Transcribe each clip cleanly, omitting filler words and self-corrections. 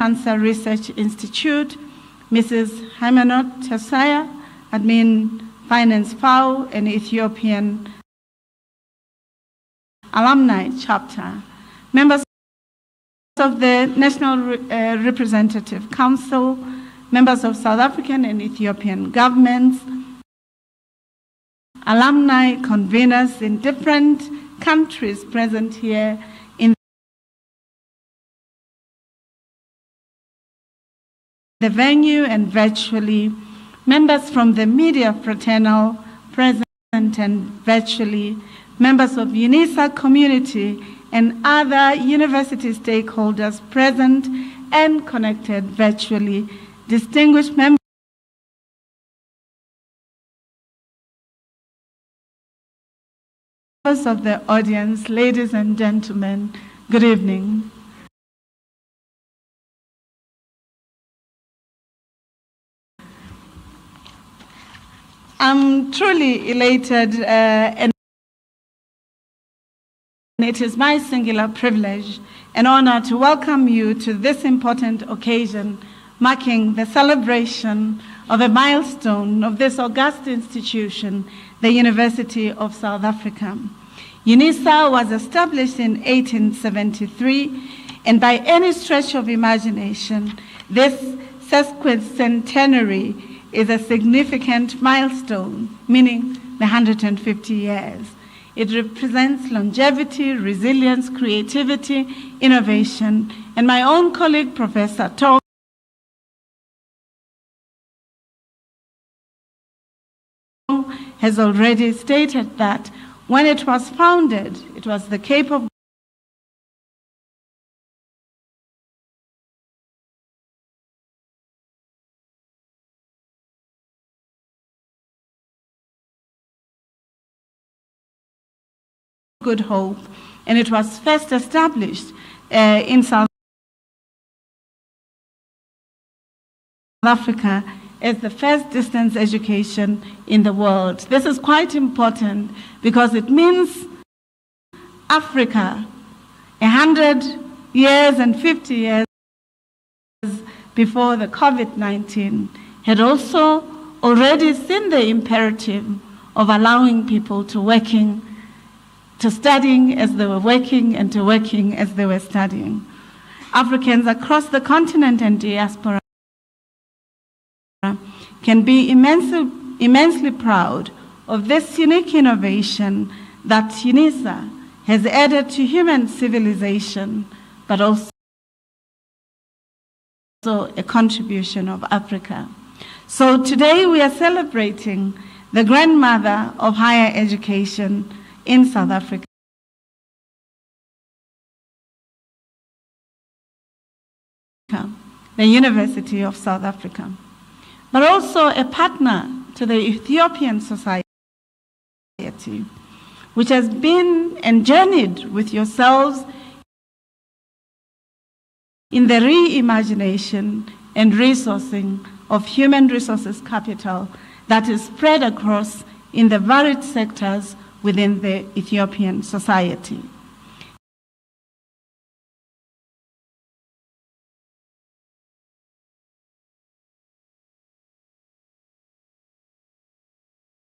Cancer Research Institute, Mrs. Haymanot Tesaya, Admin Finance FAO, and Ethiopian Alumni Chapter, members of the National Representative Council, members of South African and Ethiopian governments, alumni conveners in different countries present here in the venue and virtually, members from the media fraternal present and virtually, members of Unisa community and other university stakeholders present and connected virtually, distinguished members of the audience, ladies and gentlemen, good evening. I'm truly elated and it is my singular privilege and honor to welcome you to this important occasion marking the celebration of a milestone of this august institution, the University of South Africa. Unisa was established in 1873, and by any stretch of imagination, this sesquicentenary is a significant milestone, meaning the 150 years. It represents longevity, resilience, creativity, innovation, and my own colleague, Professor Tong, has already stated that when it was founded, it was the Cape of Good Hope, and it was first established in South Africa as the first distance education in the world. This is quite important because it means Africa, 100 years and 50 years before the COVID-19, had also already seen the imperative of allowing people to studying as they were working and to working as they were studying. Africans across the continent and diaspora can be immensely proud of this unique innovation that Unisa has added to human civilization, but also a contribution of Africa. So today we are celebrating the grandmother of higher education in South Africa, the University of South Africa, but also a partner to the Ethiopian society, which has been and journeyed with yourselves in the reimagination and resourcing of human resources capital that is spread across in the varied sectors within the Ethiopian society.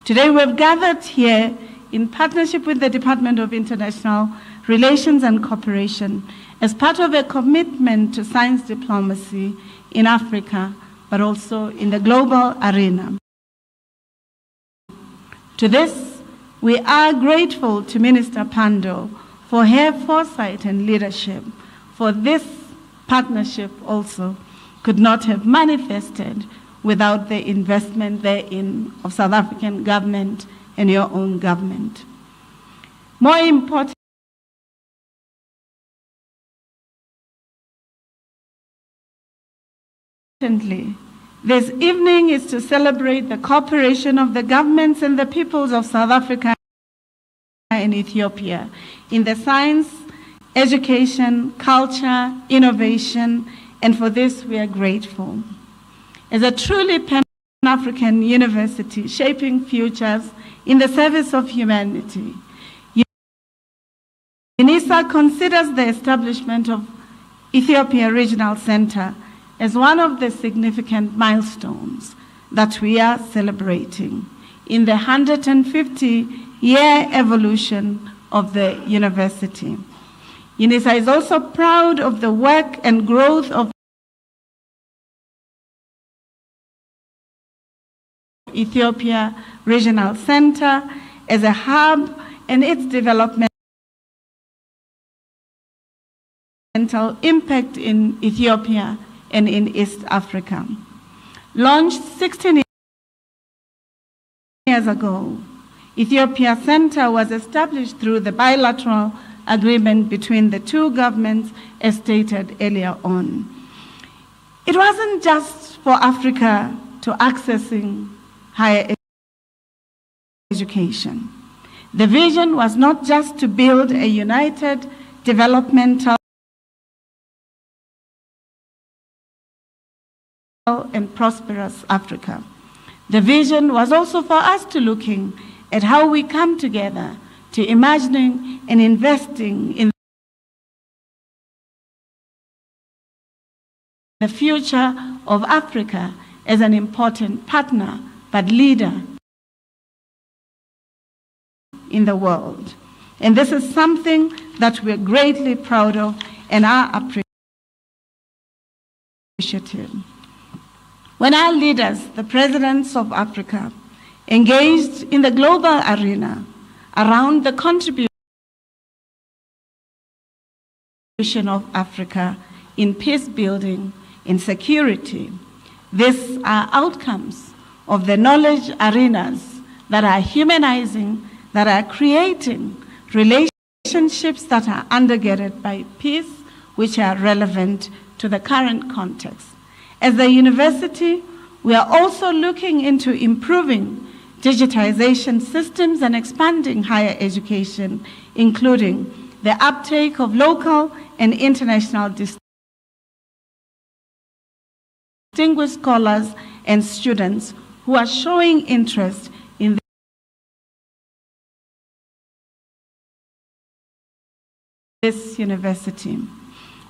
Today we've gathered here in partnership with the Department of International Relations and Cooperation as part of a commitment to science diplomacy in Africa, but also in the global arena. To this, we are grateful to Minister Pando for her foresight and leadership, for this partnership also could not have manifested without the investment therein of South African government and your own government. More importantly, this evening is to celebrate the cooperation of the governments and the peoples of South Africa and Ethiopia in the science, education, culture, innovation, and for this we are grateful. As a truly Pan-African university shaping futures in the service of humanity, Unisa considers the establishment of Ethiopia Regional Center as one of the significant milestones that we are celebrating in the 150-year evolution of the university. Unisa is also proud of the work and growth of Ethiopia Regional Center as a hub and its developmental impact in Ethiopia and in East Africa. Launched 16 years ago, Ethiopia Center was established through the bilateral agreement between the two governments as stated earlier on. It wasn't just for Africa to accessing higher education. The vision was not just to build a united, developmental and prosperous Africa. The vision was also for us to looking at how we come together to imagining and investing in the future of Africa as an important partner but leader in the world. And this is something that we're greatly proud of and are appreciative. When our leaders, the presidents of Africa, engaged in the global arena around the contribution of Africa in peace building, in security, these are outcomes of the knowledge arenas that are humanizing, that are creating relationships that are undergirded by peace, which are relevant to the current context. As a university, we are also looking into improving digitization systems and expanding higher education, including the uptake of local and international distinguished scholars and students who are showing interest in this university.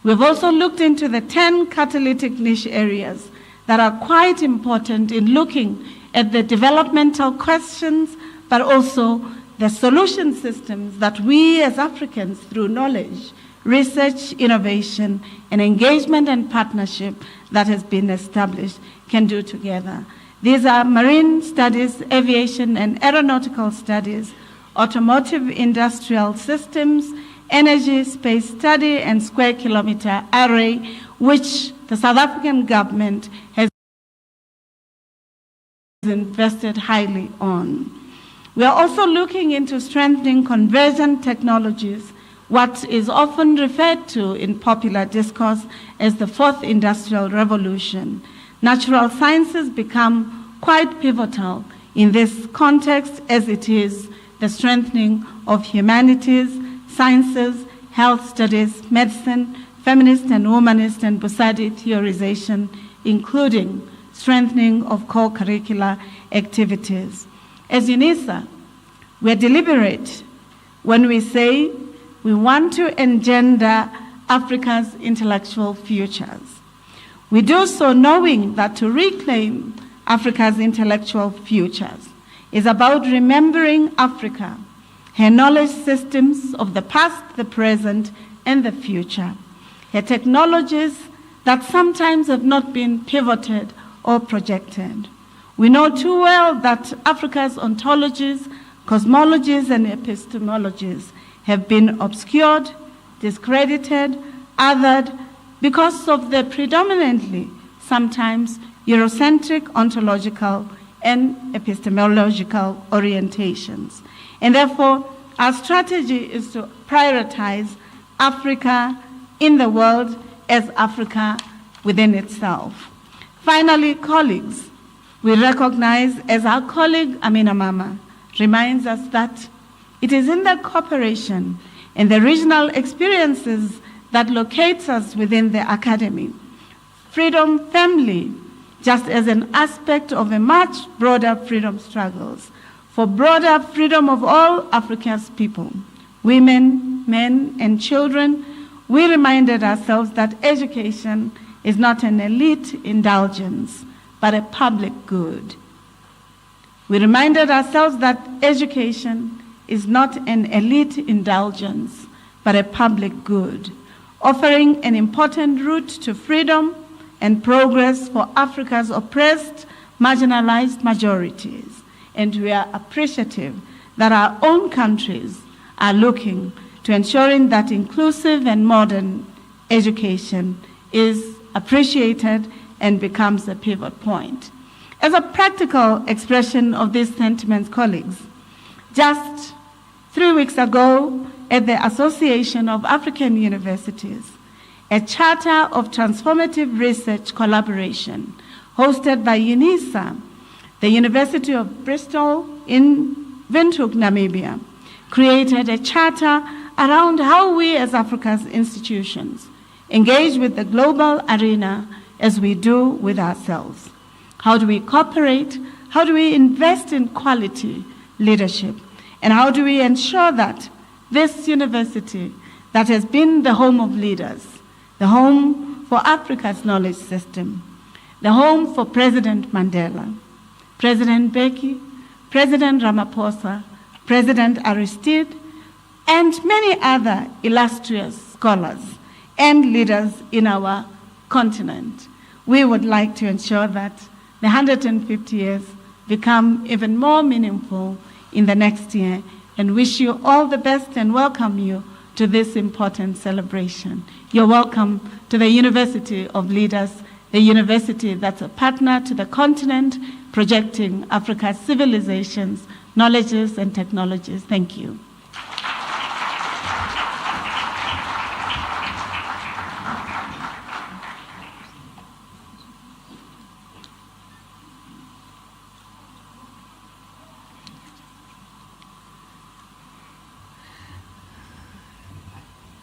We've also looked into the 10 catalytic niche areas that are quite important in looking at the developmental questions, but also the solution systems that we as Africans, through knowledge, research, innovation, and engagement and partnership that has been established, can do together. These are marine studies, aviation and aeronautical studies, automotive industrial systems, energy space study, and square kilometer array, which the South African government has invested highly on. We are also looking into strengthening convergent technologies, what is often referred to in popular discourse as the fourth industrial revolution. Natural sciences become quite pivotal in this context, as it is the strengthening of humanities, sciences, health studies, medicine, feminist and womanist and Busadi theorization, including strengthening of core curricular activities. As Unisa, we're deliberate when we say we want to engender Africa's intellectual futures. We do so knowing that to reclaim Africa's intellectual futures is about remembering Africa, her knowledge systems of the past, the present, and the future, her technologies that sometimes have not been pivoted or projected. We know too well that Africa's ontologies, cosmologies, and epistemologies have been obscured, discredited, othered because of the predominantly, sometimes, Eurocentric ontological and epistemological orientations. And therefore, our strategy is to prioritize Africa in the world as Africa within itself. Finally, colleagues, we recognize, as our colleague Amina Mama reminds us, that it is in the cooperation and the regional experiences that locates us within the academy. Freedom family, just as an aspect of a much broader freedom struggles, for broader freedom of all Africa's people, women, men, and children, we reminded ourselves that education is not an elite indulgence, but a public good. We reminded ourselves that education is not an elite indulgence, but a public good, offering an important route to freedom and progress for Africa's oppressed, marginalized majorities. And we are appreciative that our own countries are looking to ensuring that inclusive and modern education is appreciated and becomes a pivot point. As a practical expression of these sentiments, colleagues, just 3 weeks ago at the Association of African Universities, a charter of transformative research collaboration hosted by Unisa, the University of Bristol in Windhoek, Namibia, created a charter around how we as Africa's institutions engage with the global arena as we do with ourselves. How do we cooperate? How do we invest in quality leadership? And how do we ensure that this university that has been the home of leaders, the home for Africa's knowledge system, the home for President Mandela, President Beki, President Ramaphosa, President Aristide, and many other illustrious scholars and leaders in our continent, we would like to ensure that the 150 years become even more meaningful in the next year, and wish you all the best and welcome you to this important celebration. You're welcome to the University of Leaders, the university that's a partner to the continent, projecting Africa's civilizations, knowledges, and technologies. Thank you.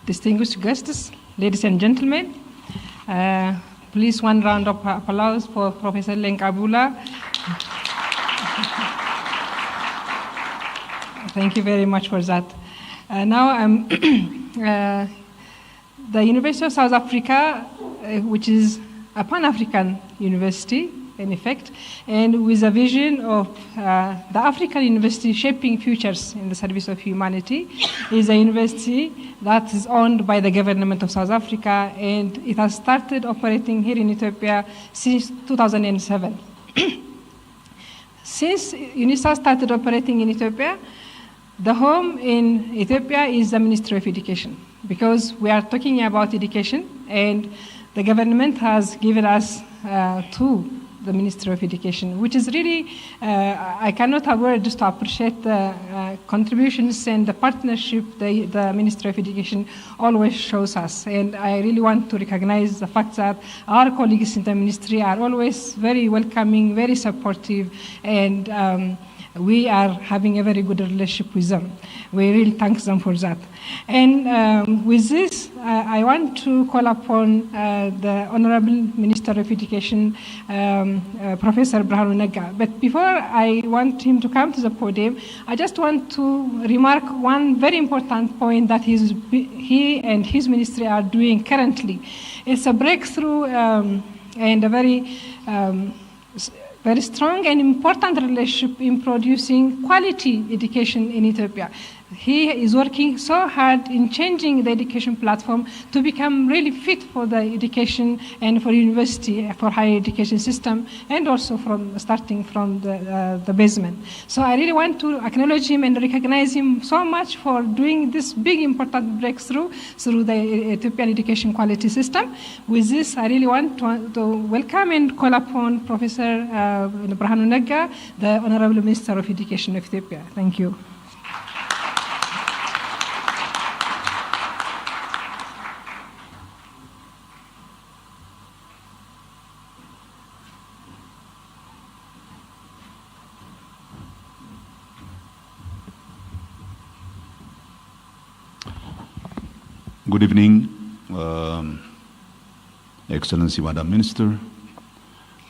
Distinguished guests, ladies and gentlemen, please one round of applause for Professor Lenkabula. Thank you very much for that. Now the University of South Africa, which is a Pan-African university, in effect, and with a vision of the African university shaping futures in the service of humanity, is a university that is owned by the government of South Africa, and it has started operating here in Ethiopia since 2007. Since Unisa started operating in Ethiopia, the home in Ethiopia is the Ministry of Education, because we are talking about education, and the government has given us to the Ministry of Education, which is really, I cannot avoid just to appreciate the contributions and the partnership the Ministry of Education always shows us. And I really want to recognize the fact that our colleagues in the ministry are always very welcoming, very supportive, and we are having a very good relationship with them. We really thank them for that. And with this, I want to call upon the Honorable Minister of Education, Professor Brhanu Negga. But before I want him to come to the podium, I just want to remark one very important point that he and his ministry are doing currently. It's a breakthrough and a very strong and important relationship in producing quality education in Ethiopia. He is working so hard in changing the education platform to become really fit for the education and for university, for higher education system, and also starting from the basement. So I really want to acknowledge him and recognize him so much for doing this big important breakthrough through the Ethiopian education quality system. With this, I really want to welcome and call upon Professor Brhanu Negga, the Honorable Minister of Education of Ethiopia. Thank you. Good evening, Excellency Madam Minister.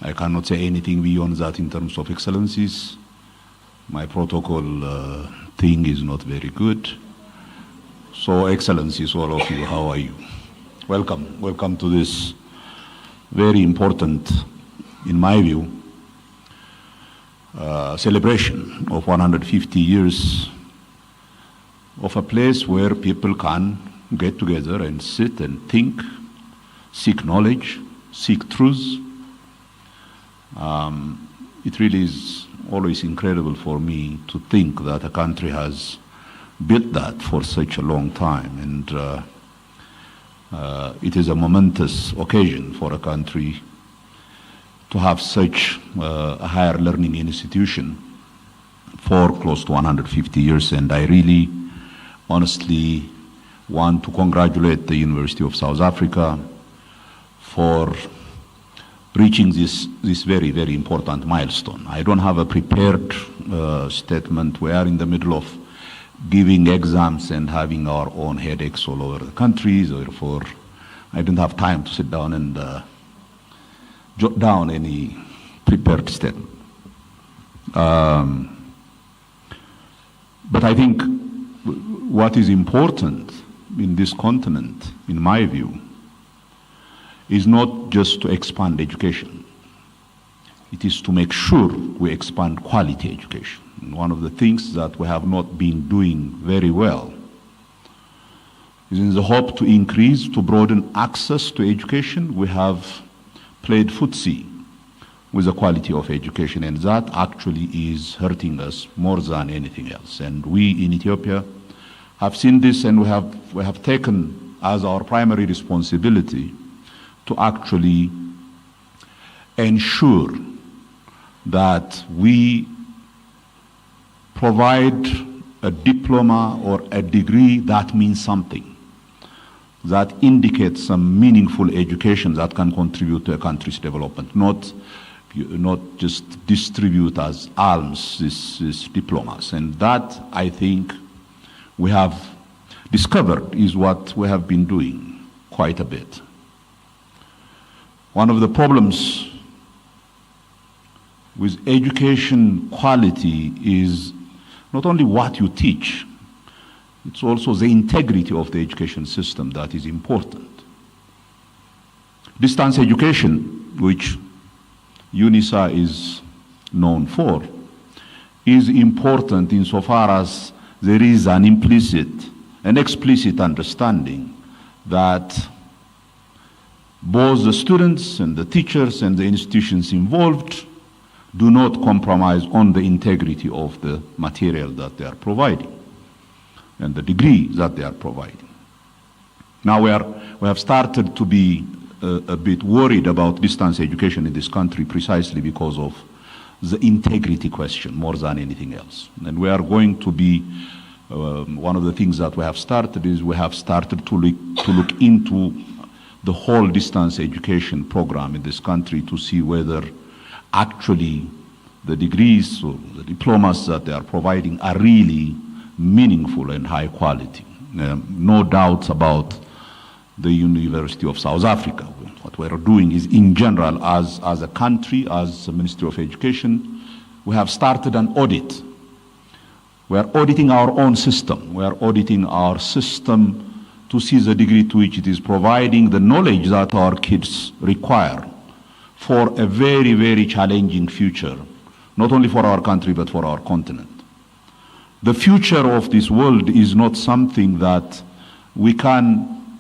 I cannot say anything beyond that in terms of excellencies. My protocol thing is not very good. So, Excellencies, all of you, how are you? Welcome to this very important, in my view, celebration of 150 years of a place where people can get together and sit and think, seek knowledge, seek truth. It really is always incredible for me to think that a country has built that for such a long time, and it is a momentous occasion for a country to have such a higher learning institution for close to 150 years, and I really honestly want to congratulate the University of South Africa for reaching this very, very important milestone. I don't have a prepared statement. We are in the middle of giving exams and having our own headaches all over the country, therefore I don't have time to sit down and jot down any prepared statement. But I think what is important in this continent, in my view, is not just to expand education. It is to make sure we expand quality education. And one of the things that we have not been doing very well is in the hope to increase, to broaden access to education, we have played footsie with the quality of education, and that actually is hurting us more than anything else. And we in Ethiopia have seen this, and we have taken as our primary responsibility to actually ensure that we provide a diploma or a degree that means something, that indicates some meaningful education that can contribute to a country's development, not just distribute as alms these diplomas. And that, I think, we have discovered is what we have been doing quite a bit. One of the problems with education quality is not only what you teach, it's also the integrity of the education system that is important. Distance education, which Unisa is known for, is important insofar as there is an explicit understanding that both the students and the teachers and the institutions involved do not compromise on the integrity of the material that they are providing and the degree that they are providing. Now we have started to be a bit worried about distance education in this country precisely because of the integrity question more than anything else. And we are going to be, one of the things that we have started is we have started to look into the whole distance education program in this country to see whether actually the degrees or the diplomas that they are providing are really meaningful and high quality. No doubts about the University of South Africa. What we are doing is, in general, as a country, as the Ministry of Education, we have started an audit. We are auditing our own system. We are auditing our system to see the degree to which it is providing the knowledge that our kids require for a very, very challenging future, not only for our country, but for our continent. The future of this world is not something that we can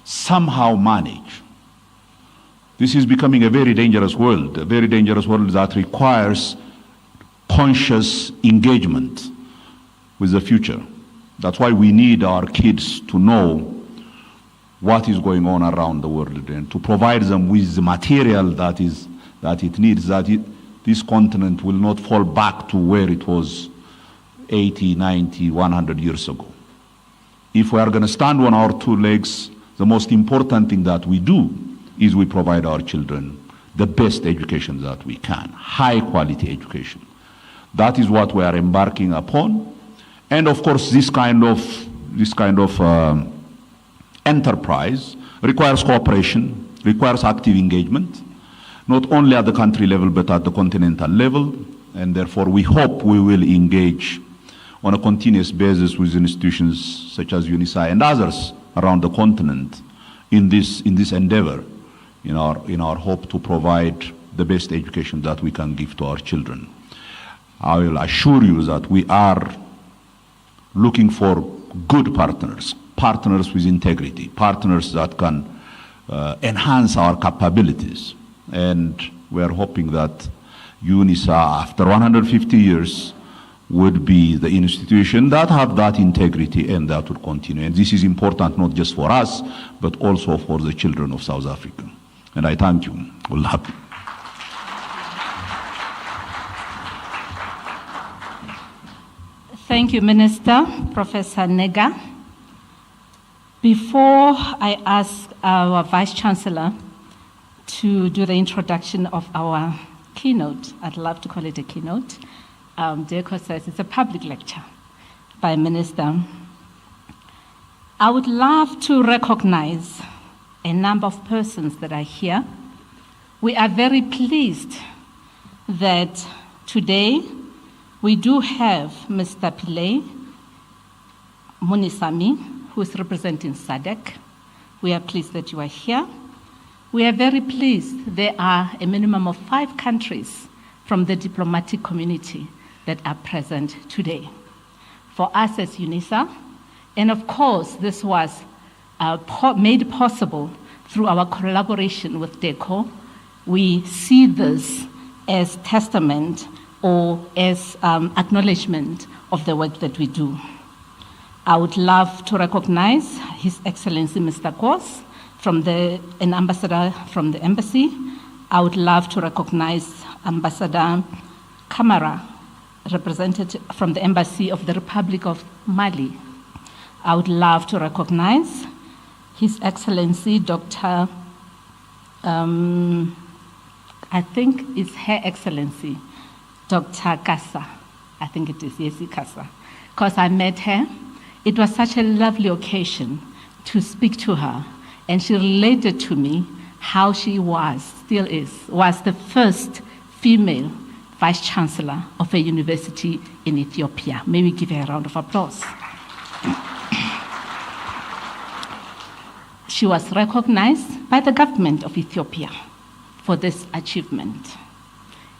somehow manage. This is becoming a very dangerous world that requires conscious engagement with the future. That's why we need our kids to know what is going on around the world and to provide them with the material that it needs, this continent will not fall back to where it was 80, 90, 100 years ago. If we are going to stand on our two legs, the most important thing that we do is we provide our children the best education that we can, high quality education. That is what we are embarking upon. And of course, this kind of enterprise requires cooperation, requires active engagement, not only at the country level, but at the continental level. And therefore, we hope we will engage on a continuous basis with institutions such as Unisa and others around the continent in this endeavor in our hope to provide the best education that we can give to our children. I will assure you that we are looking for good partners, partners with integrity, partners that can enhance our capabilities. And we are hoping that Unisa, after 150 years, would be the institution that have that integrity and that will continue. And this is important not just for us, but also for the children of South Africa. And I thank you. Thank you, Minister, Professor Nega. Before I ask our Vice-Chancellor to do the introduction of our keynote, I'd love to call it a keynote. DIRCO says it's a public lecture by Minister. I would love to recognize a number of persons that are here. We are very pleased that today we do have Mr. Pillay Munisami, who is representing SADC. We are pleased that you are here. We are very pleased there are a minimum of 5 countries from the diplomatic community that are present today. For us as Unisa, and of course this was made possible through our collaboration with DIRCO, we see this as testament or as acknowledgement of the work that we do. I would love to recognize His Excellency Mr. Kos, an ambassador from the embassy. I would love to recognize Ambassador Kamara, representative from the Embassy of the Republic of Mali. I would love to recognize His Excellency Dr. I think it's Her Excellency, Dr. Kasa. I think it is Yesi Kasa, because I met her. It was such a lovely occasion to speak to her, and she related to me how she was the first female Vice-Chancellor of a university in Ethiopia. May we give her a round of applause. She was recognized by the government of Ethiopia for this achievement.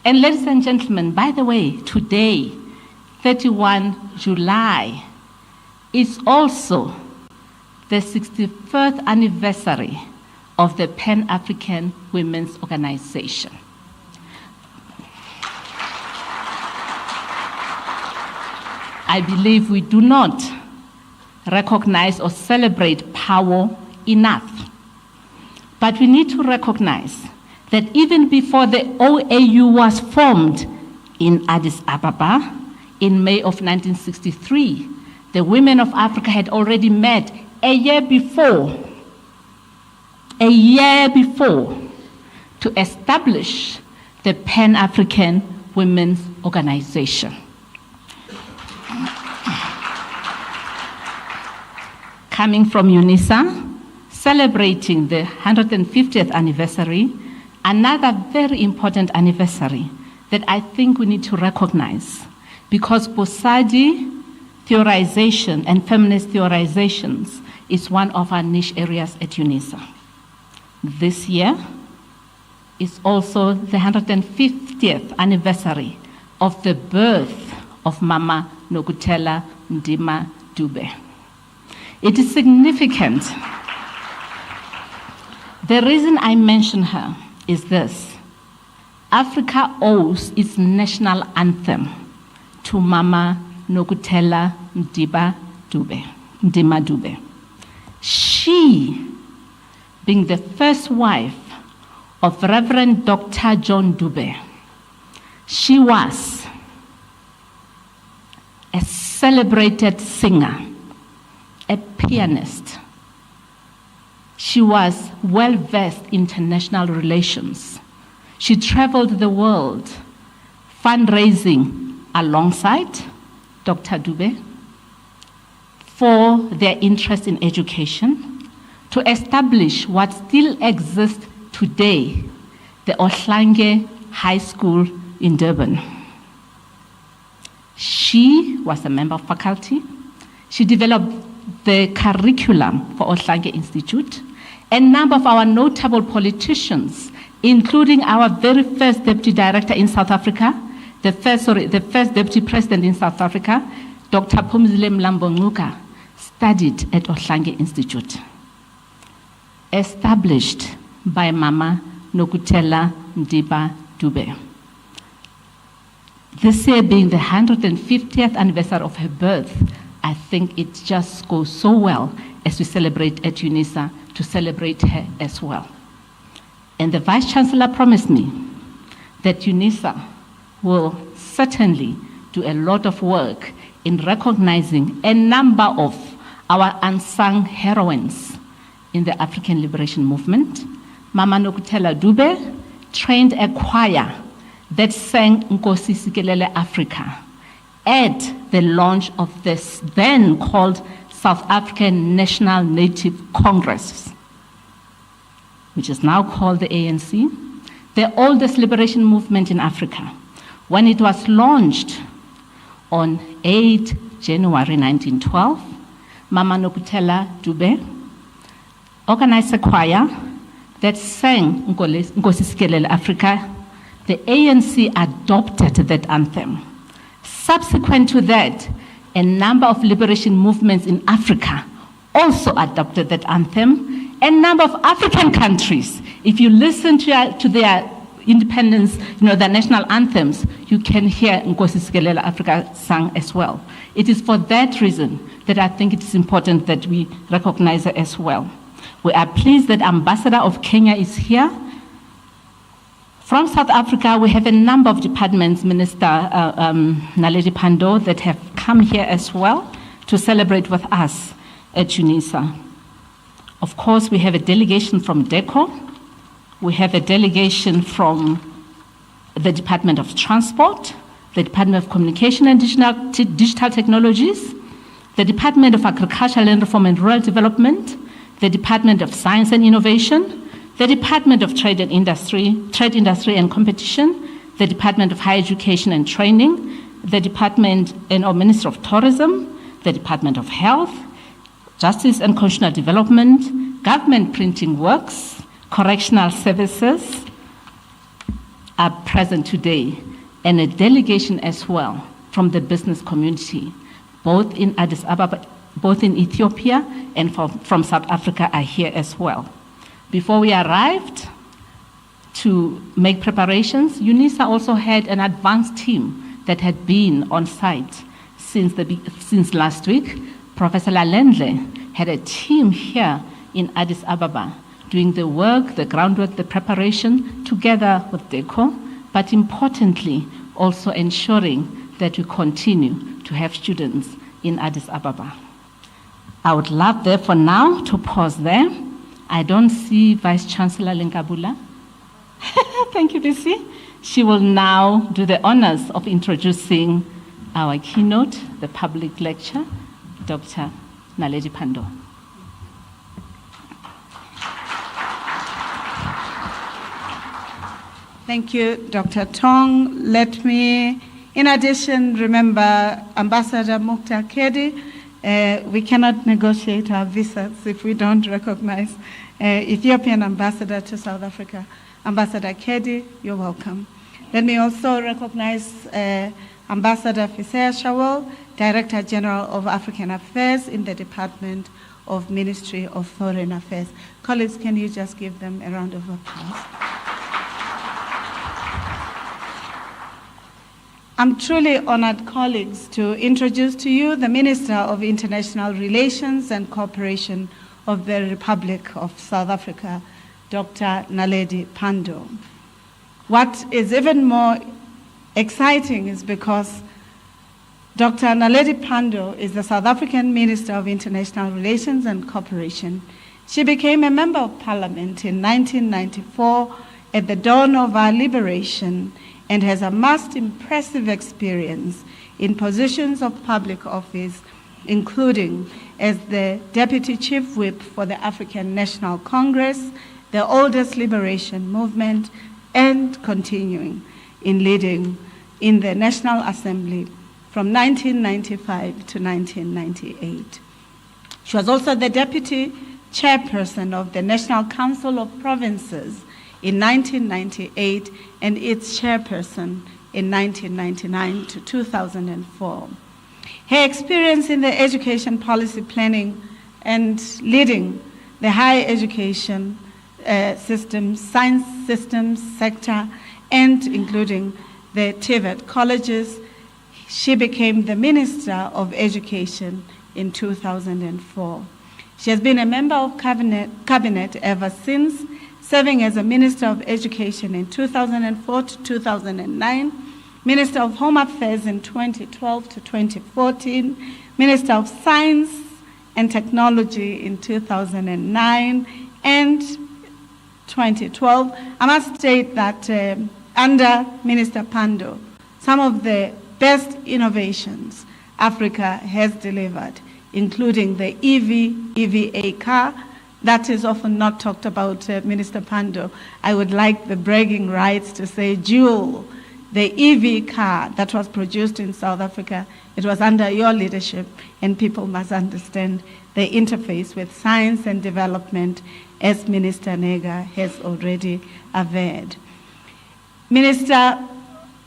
And ladies and gentlemen, by the way, today, 31 July, is also the 61st anniversary of the Pan-African Women's Organization. I believe we do not recognize or celebrate power enough. But we need to recognize that even before the OAU was formed in Addis Ababa in May of 1963, the women of Africa had already met a year before to establish the Pan-African Women's Organization. Coming from Unisa, celebrating the 150th anniversary, another very important anniversary that I think we need to recognize, because Bosadi theorization and feminist theorizations is one of our niche areas at Unisa. This year is also the 150th anniversary of the birth of Mama Nokutela Ndima Dube. It is significant. The reason I mention her is this: Africa owes its national anthem to Mama Nokutela Ndima Dube. She, being the first wife of Reverend Dr. John Dube, she was a celebrated singer, a pianist. She was well-versed in international relations. She traveled the world fundraising alongside Dr. Dube for their interest in education, to establish what still exists today, the Ohlange High School in Durban. She was a member of faculty. She developed the curriculum for Ohlange Institute, A number of our notable politicians, including our very first deputy director in South Africa, the first deputy president in South Africa, Dr. Phumzile Mlambo-Ngcuka, studied at Ohlange Institute, established by Mama Nokutela Mdiba-Dube. This year being the 150th anniversary of her birth, I think it just goes so well as we celebrate at Unisa to celebrate her as well. And the Vice Chancellor promised me that Unisa will certainly do a lot of work in recognizing a number of our unsung heroines in the African liberation movement. Mama Nokutela Dube trained a choir that sang Nkosi Sikelel' Africa at the launch of this then called South African National Native Congress, which is now called the ANC, the oldest liberation movement in Africa. When it was launched on 8 January 1912, Mama Nokutela Dube organized a choir that sang Nkosi Sikelel' Africa. The ANC adopted that anthem. Subsequent to that, a number of liberation movements in Africa also adopted that anthem. A number of African countries, if you listen to their independence, their national anthems, you can hear Nkosi Sikelel' Africa sung as well. It is for that reason that I think it is important that we recognize her as well. We are pleased that Ambassador of Kenya is here. From South Africa, we have a number of departments, Minister Naledi Pandor, that have come here as well to celebrate with us at Unisa. Of course, we have a delegation from DIRCO. We have a delegation from the Department of Transport, the Department of Communication and Digital Technologies, the Department of Agriculture, Land Reform and Rural Development, the Department of Science and Innovation, the Department of Trade Industry and Competition, the Department of Higher Education and Training, the Department or Ministry of Tourism, the Department of Health, Justice and Constitutional Development, Government Printing Works, Correctional Services are present today, and a delegation as well from the business community, both in Addis Ababa, both in Ethiopia and from South Africa are here as well. Before we arrived to make preparations, Unisa also had an advanced team that had been on site since last week. Professor Lalendle had a team here in Addis Ababa doing the work, the groundwork, the preparation together with DIRCO, but importantly also ensuring that we continue to have students in Addis Ababa. I would love therefore now to pause there. I don't see Vice Chancellor Lenkabula. Thank you, Lucy. She will now do the honors of introducing our keynote, the public lecture, Dr. Naledi Pandor. Thank you, Dr. Tong. Let me, in addition, remember Ambassador Mukhtar Kedi. We cannot negotiate our visas if we don't recognize Ethiopian ambassador to South Africa. Ambassador Kedi, you're welcome. Let me also recognize Ambassador Fisea Shawol, Director General of African Affairs in the Department of Ministry of Foreign Affairs. Colleagues, can you just give them a round of applause? I'm truly honored, colleagues, to introduce to you the Minister of International Relations and Cooperation of the Republic of South Africa, Dr. Naledi Pandor. What is even more exciting is because Dr. Naledi Pandor is the South African Minister of International Relations and Cooperation. She became a Member of Parliament in 1994 at the dawn of our liberation and has amassed impressive experience in positions of public office, including as the Deputy Chief Whip for the African National Congress, the oldest liberation movement, and continuing in leading in the National Assembly from 1995 to 1998. She was also the Deputy chairperson of the National Council of Provinces in 1998 and its chairperson in 1999 to 2004. Her experience in the education policy planning and leading the higher education systems, science systems sector, and including the TVET colleges. She became the Minister of Education in 2004. She has been a member of cabinet ever since, serving as a Minister of Education in 2004 to 2009, Minister of Home Affairs in 2012 to 2014, Minister of Science and Technology in 2009 and 2012. I must state that under Minister Pandor, some of the best innovations Africa has delivered, including the EVA car. That is often not talked about, Minister Pandor. I would like the bragging rights to say, Jewel, the EV car that was produced in South Africa, it was under your leadership, and people must understand the interface with science and development, as Minister Nega has already averred. Minister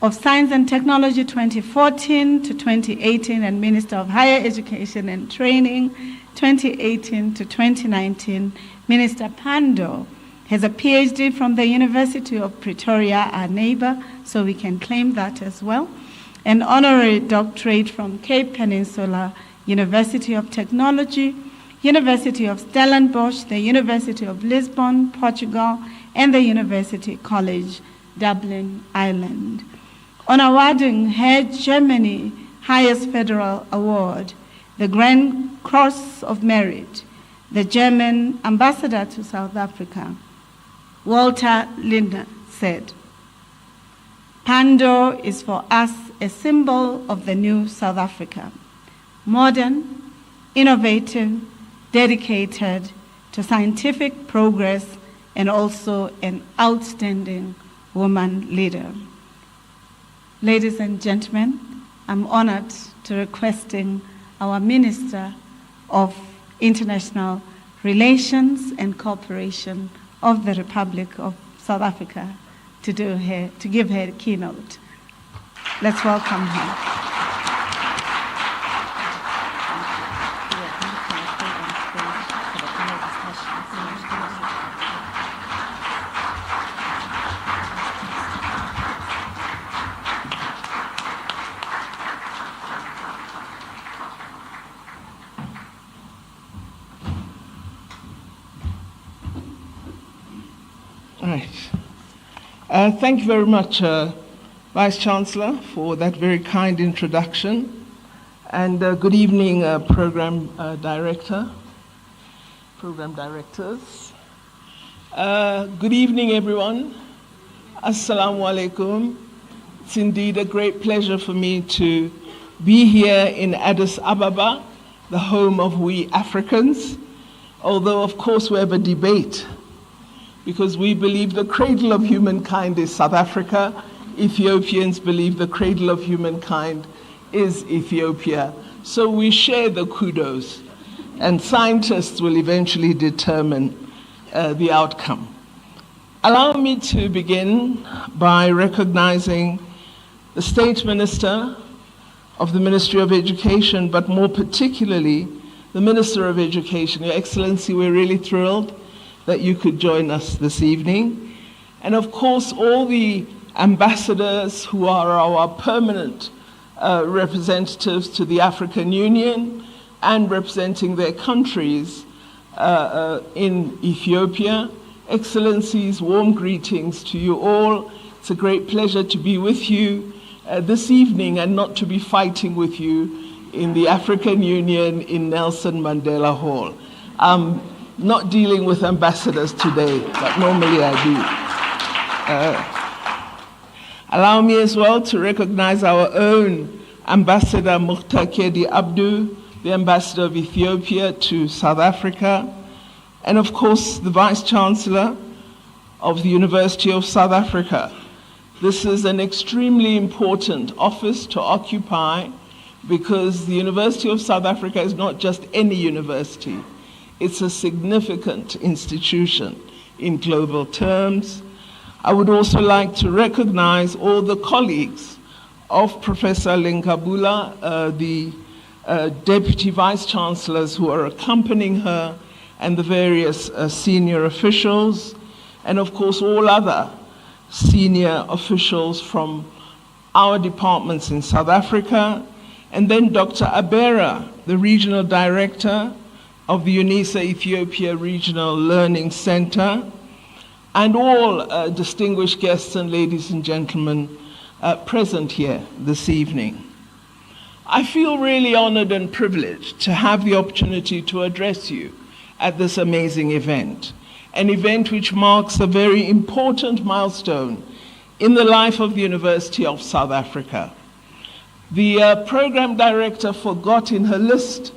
of Science and Technology 2014 to 2018, and Minister of Higher Education and Training 2018 to 2019, Minister Pandor has a PhD from the University of Pretoria, our neighbor, so we can claim that as well, an honorary doctorate from Cape Peninsula University of Technology, University of Stellenbosch, the University of Lisbon, Portugal, and the University College, Dublin, Ireland. On awarding her Germany highest federal award, the Grand Cross of Merit, the German ambassador to South Africa, Walter Lindner, said, "Pandor is for us a symbol of the new South Africa, modern, innovative, dedicated to scientific progress, and also an outstanding woman leader." Ladies and gentlemen, I'm honored to requesting our Minister of International Relations and Cooperation of the Republic of South Africa to give her a keynote. Let's welcome her. Thank you very much, Vice-Chancellor, for that very kind introduction. And good evening, Program Director, Program Directors. Good evening, everyone. Assalamu alaikum. It's indeed a great pleasure for me to be here in Addis Ababa, the home of we Africans, although, of course, we have a debate, because we believe the cradle of humankind is South Africa. Ethiopians believe the cradle of humankind is Ethiopia. So we share the kudos, and scientists will eventually determine the outcome. Allow me to begin by recognizing the State Minister of the Ministry of Education, but more particularly the Minister of Education. Your Excellency, we're really thrilled that you could join us this evening. And of course, all the ambassadors who are our permanent representatives to the African Union and representing their countries in Ethiopia. Excellencies, warm greetings to you all. It's a great pleasure to be with you this evening and not to be fighting with you in the African Union in Nelson Mandela Hall. Not dealing with ambassadors today, but normally I do. Allow me as well to recognize our own Ambassador Mukhtar Abdu, the Ambassador of Ethiopia to South Africa, and of course the Vice-Chancellor of the University of South Africa. This is an extremely important office to occupy, because the University of South Africa is not just any university. It's a significant institution in global terms. I would also like to recognize all the colleagues of Professor Lenkabula, the Deputy Vice Chancellors who are accompanying her, and the various senior officials, and of course all other senior officials from our departments in South Africa, and then Dr. Abera, the Regional Director of the Unisa Ethiopia Regional Learning Center, and all distinguished guests and ladies and gentlemen present here this evening. I feel really honored and privileged to have the opportunity to address you at this amazing event, an event which marks a very important milestone in the life of the University of South Africa. The program director forgot in her list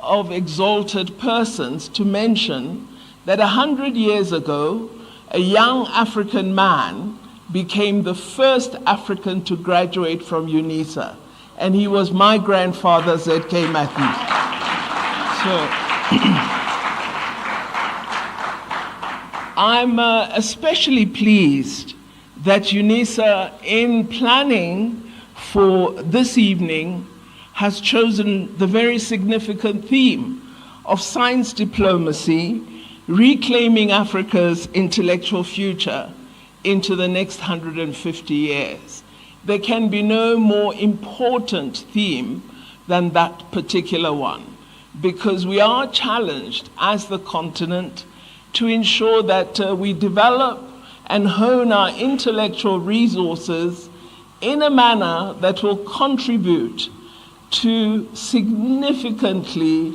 of exalted persons to mention that 100 years ago, a young African man became the first African to graduate from Unisa, and he was my grandfather, Z.K. Matthews. I'm especially pleased that Unisa, in planning for this evening, has chosen the very significant theme of science diplomacy, reclaiming Africa's intellectual future into the next 150 years. There can be no more important theme than that particular one, because we are challenged as the continent to ensure that we develop and hone our intellectual resources in a manner that will contribute to significantly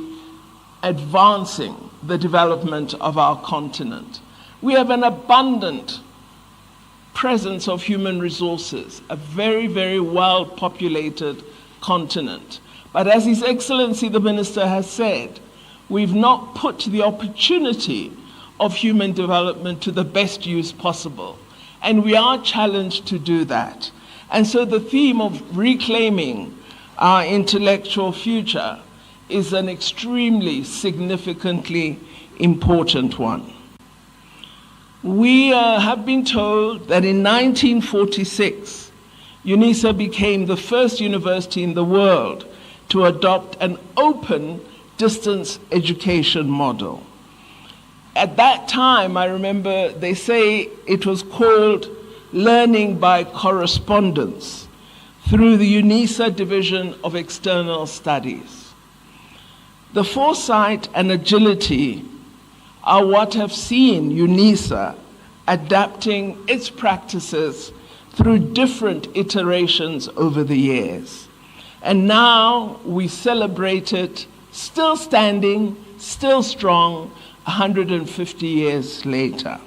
advancing the development of our continent. We have an abundant presence of human resources, a very, very well-populated continent. But as His Excellency the Minister has said, we've not put the opportunity of human development to the best use possible. And we are challenged to do that. And so the theme of reclaiming our intellectual future is an extremely significantly important one. We have been told that in 1946, Unisa became the first university in the world to adopt an open distance education model. At that time, I remember they say it was called learning by correspondence through the Unisa Division of External Studies. The foresight and agility are what have seen Unisa adapting its practices through different iterations over the years. And now we celebrate it still standing, still strong, 150 years later.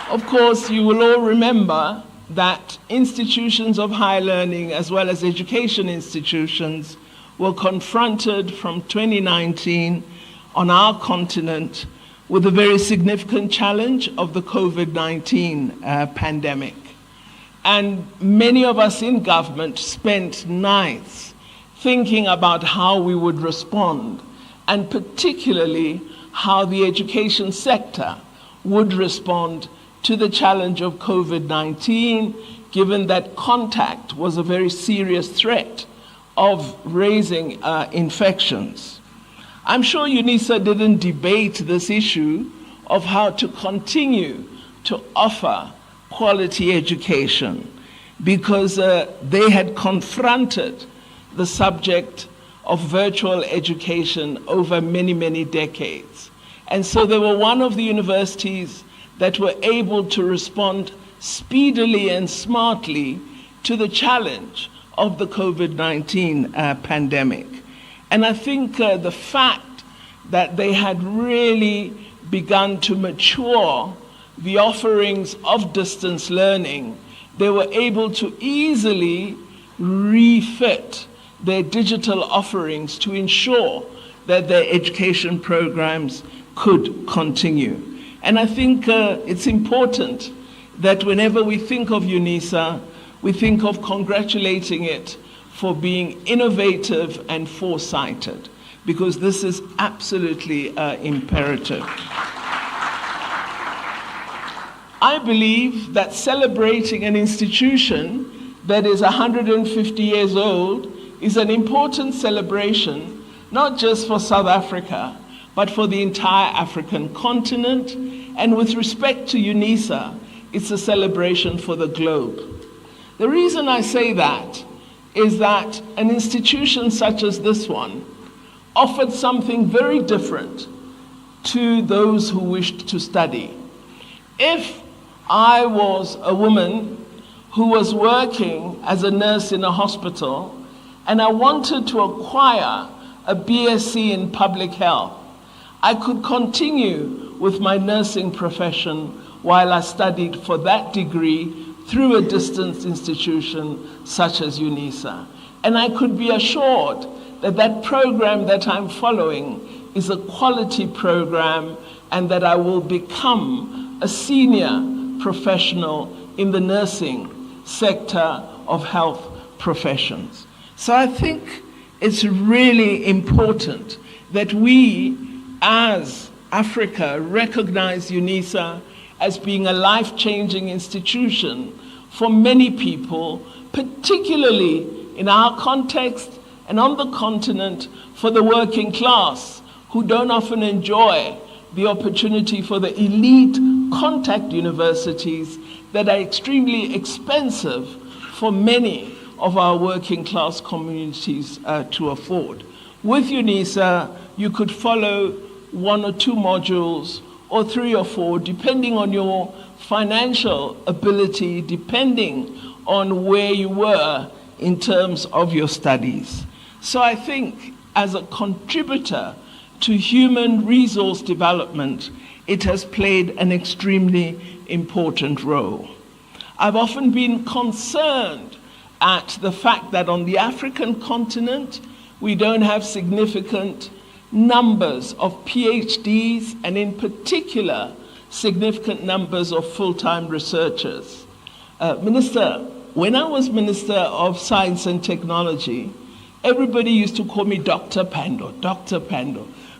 Of course, you will all remember that institutions of higher learning as well as education institutions were confronted from 2019 on our continent with a very significant challenge of the COVID-19 pandemic. And many of us in government spent nights thinking about how we would respond, and particularly how the education sector would respond to the challenge of COVID-19, given that contact was a very serious threat of raising infections. I'm sure Unisa didn't debate this issue of how to continue to offer quality education, because they had confronted the subject of virtual education over many, many decades. And so they were one of the universities that were able to respond speedily and smartly to the challenge of the COVID-19 pandemic. And I think the fact that they had really begun to mature the offerings of distance learning, they were able to easily refit their digital offerings to ensure that their education programs could continue. And I think it's important that whenever we think of Unisa, we think of congratulating it for being innovative and foresighted, because this is absolutely imperative. I believe that celebrating an institution that is 150 years old is an important celebration, not just for South Africa, but for the entire African continent. And with respect to Unisa, it's a celebration for the globe. The reason I say that is that an institution such as this one offered something very different to those who wished to study. If I was a woman who was working as a nurse in a hospital and I wanted to acquire a BSc in public health, I could continue with my nursing profession while I studied for that degree through a distance institution such as Unisa. And I could be assured that that program that I'm following is a quality program and that I will become a senior professional in the nursing sector of health professions. So I think it's really important that we, as Africa, recognize Unisa as being a life-changing institution for many people, particularly in our context and on the continent for the working class, who don't often enjoy the opportunity for the elite contact universities that are extremely expensive for many of our working class communities to afford. With Unisa, you could follow 1 or 2 modules or 3 or 4, depending on your financial ability, depending on where you were in terms of your studies. So I think as a contributor to human resource development, it has played an extremely important role. I've often been concerned at the fact that on the African continent, we don't have significant numbers of PhDs, and in particular, significant numbers of full-time researchers. Minister, when I was Minister of Science and Technology, everybody used to call me Dr. Pando,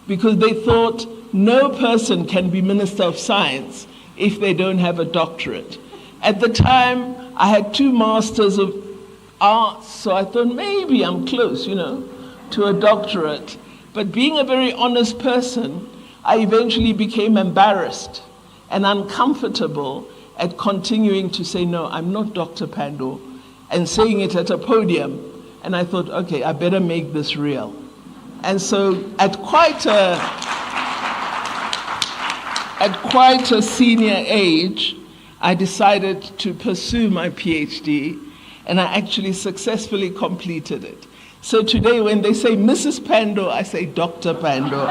because they thought no person can be Minister of Science if they don't have a doctorate. At the time, I had 2 Masters of Arts, so I thought maybe I'm close, to a doctorate. But being a very honest person, I eventually became embarrassed and uncomfortable at continuing to say, no, I'm not Dr. Pando, and saying it at a podium. And I thought, okay, I better make this real. And so at quite a senior age, I decided to pursue my PhD, and I actually successfully completed it. So today when they say Mrs. Pando, I say Dr. Pando.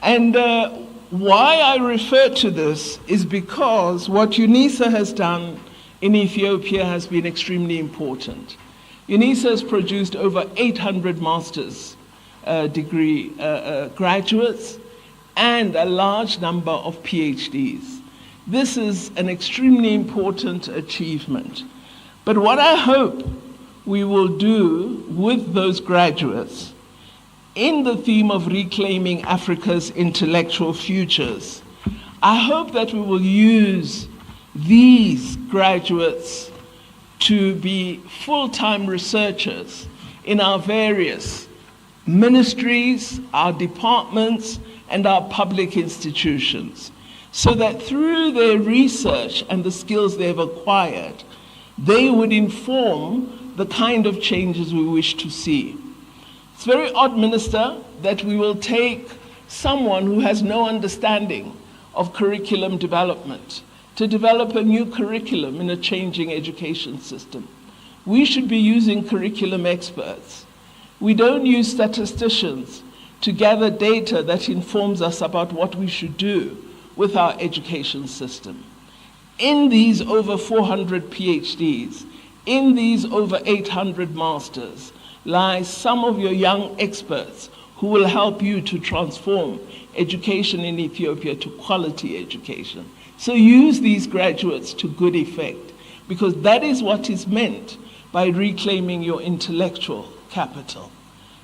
And why I refer to this is because what Unisa has done in Ethiopia has been extremely important. Unisa has produced over 800 master's degree graduates and a large number of PhDs. This is an extremely important achievement. But what I hope we will do with those graduates in the theme of reclaiming Africa's intellectual futures, I hope that we will use these graduates to be full-time researchers in our various ministries, our departments, and our public institutions, so that through their research and the skills they've acquired, they would inform the kind of changes we wish to see. It's very odd, Minister, that we will take someone who has no understanding of curriculum development to develop a new curriculum in a changing education system. We should be using curriculum experts. We don't use statisticians to gather data that informs us about what we should do with our education system. In these over 400 PhDs, in these over 800 masters, lies some of your young experts who will help you to transform education in Ethiopia to quality education. So use these graduates to good effect, because that is what is meant by reclaiming your intellectual capital.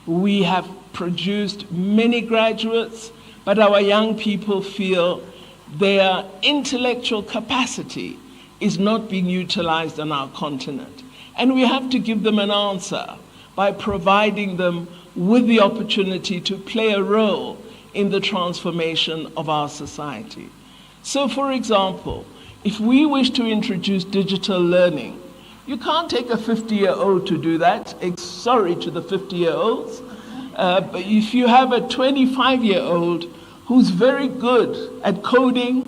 We have produced many graduates, but our young people feel their intellectual capacity is not being utilized on our continent. And we have to give them an answer by providing them with the opportunity to play a role in the transformation of our society. So, for example, if we wish to introduce digital learning, you can't take a 50-year-old to do that. Sorry to the 50-year-olds. But if you have a 25-year-old who's very good at coding,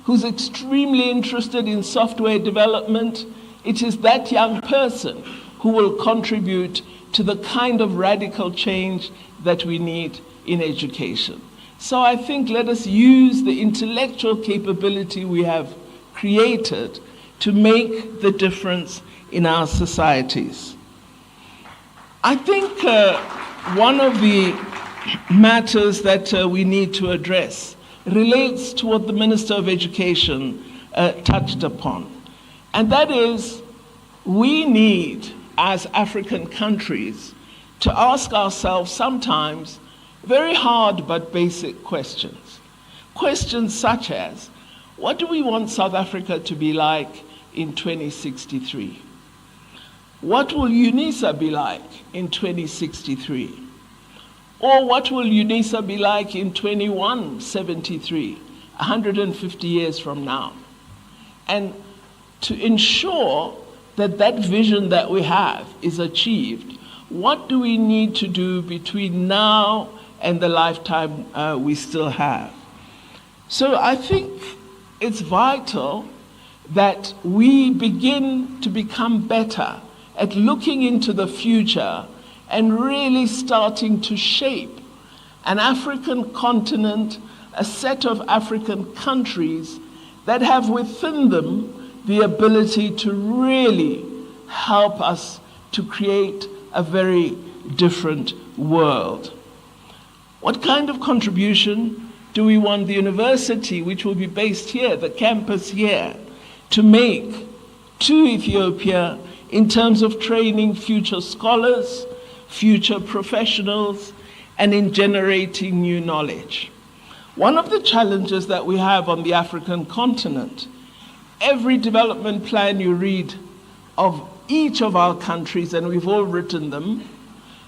who's extremely interested in software development, it is that young person who will contribute to the kind of radical change that we need in education. So I think let us use the intellectual capability we have created to make the difference in our societies. I think one of the matters that we need to address relates to what the Minister of Education touched upon. And that is, we need, as African countries, to ask ourselves sometimes very hard but basic questions. Questions such as, what do we want South Africa to be like in 2063? What will Unisa be like in 2063? Or what will Unisa be like in 2173, 150 years from now? And to ensure that that vision that we have is achieved, what do we need to do between now and the lifetime we still have? So I think it's vital that we begin to become better at looking into the future and really starting to shape an African continent, a set of African countries that have within them the ability to really help us to create a very different world. What kind of contribution do we want the university, which will be based here, the campus here, to make to Ethiopia in terms of training future scholars, future professionals, and in generating new knowledge? One of the challenges that we have on the African continent, every development plan you read of each of our countries, and we've all written them,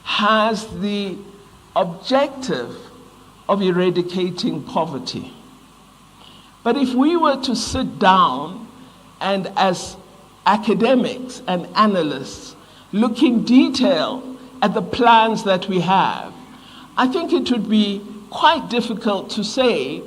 has the objective of eradicating poverty. But if we were to sit down and as academics and analysts look in detail at the plans that we have, I think it would be quite difficult to say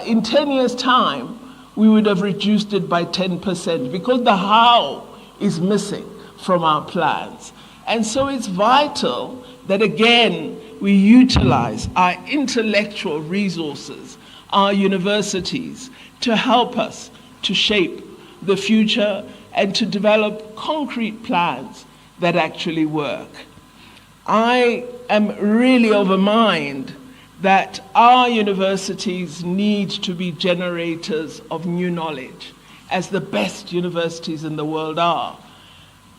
in 10 years' time we would have reduced it by 10%, because the how is missing from our plans. And so it's vital that, again, we utilize our intellectual resources, our universities, to help us to shape the future and to develop concrete plans that actually work. I am really of a mind that our universities need to be generators of new knowledge, as the best universities in the world are.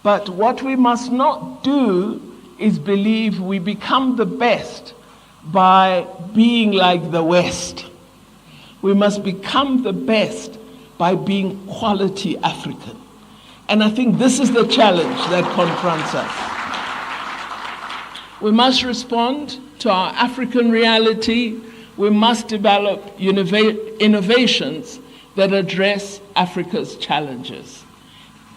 But what we must not do is believe we become the best by being like the West. We must become the best by being quality African. And I think this is the challenge that confronts us. We must respond to our African reality. We must develop innovations that address Africa's challenges.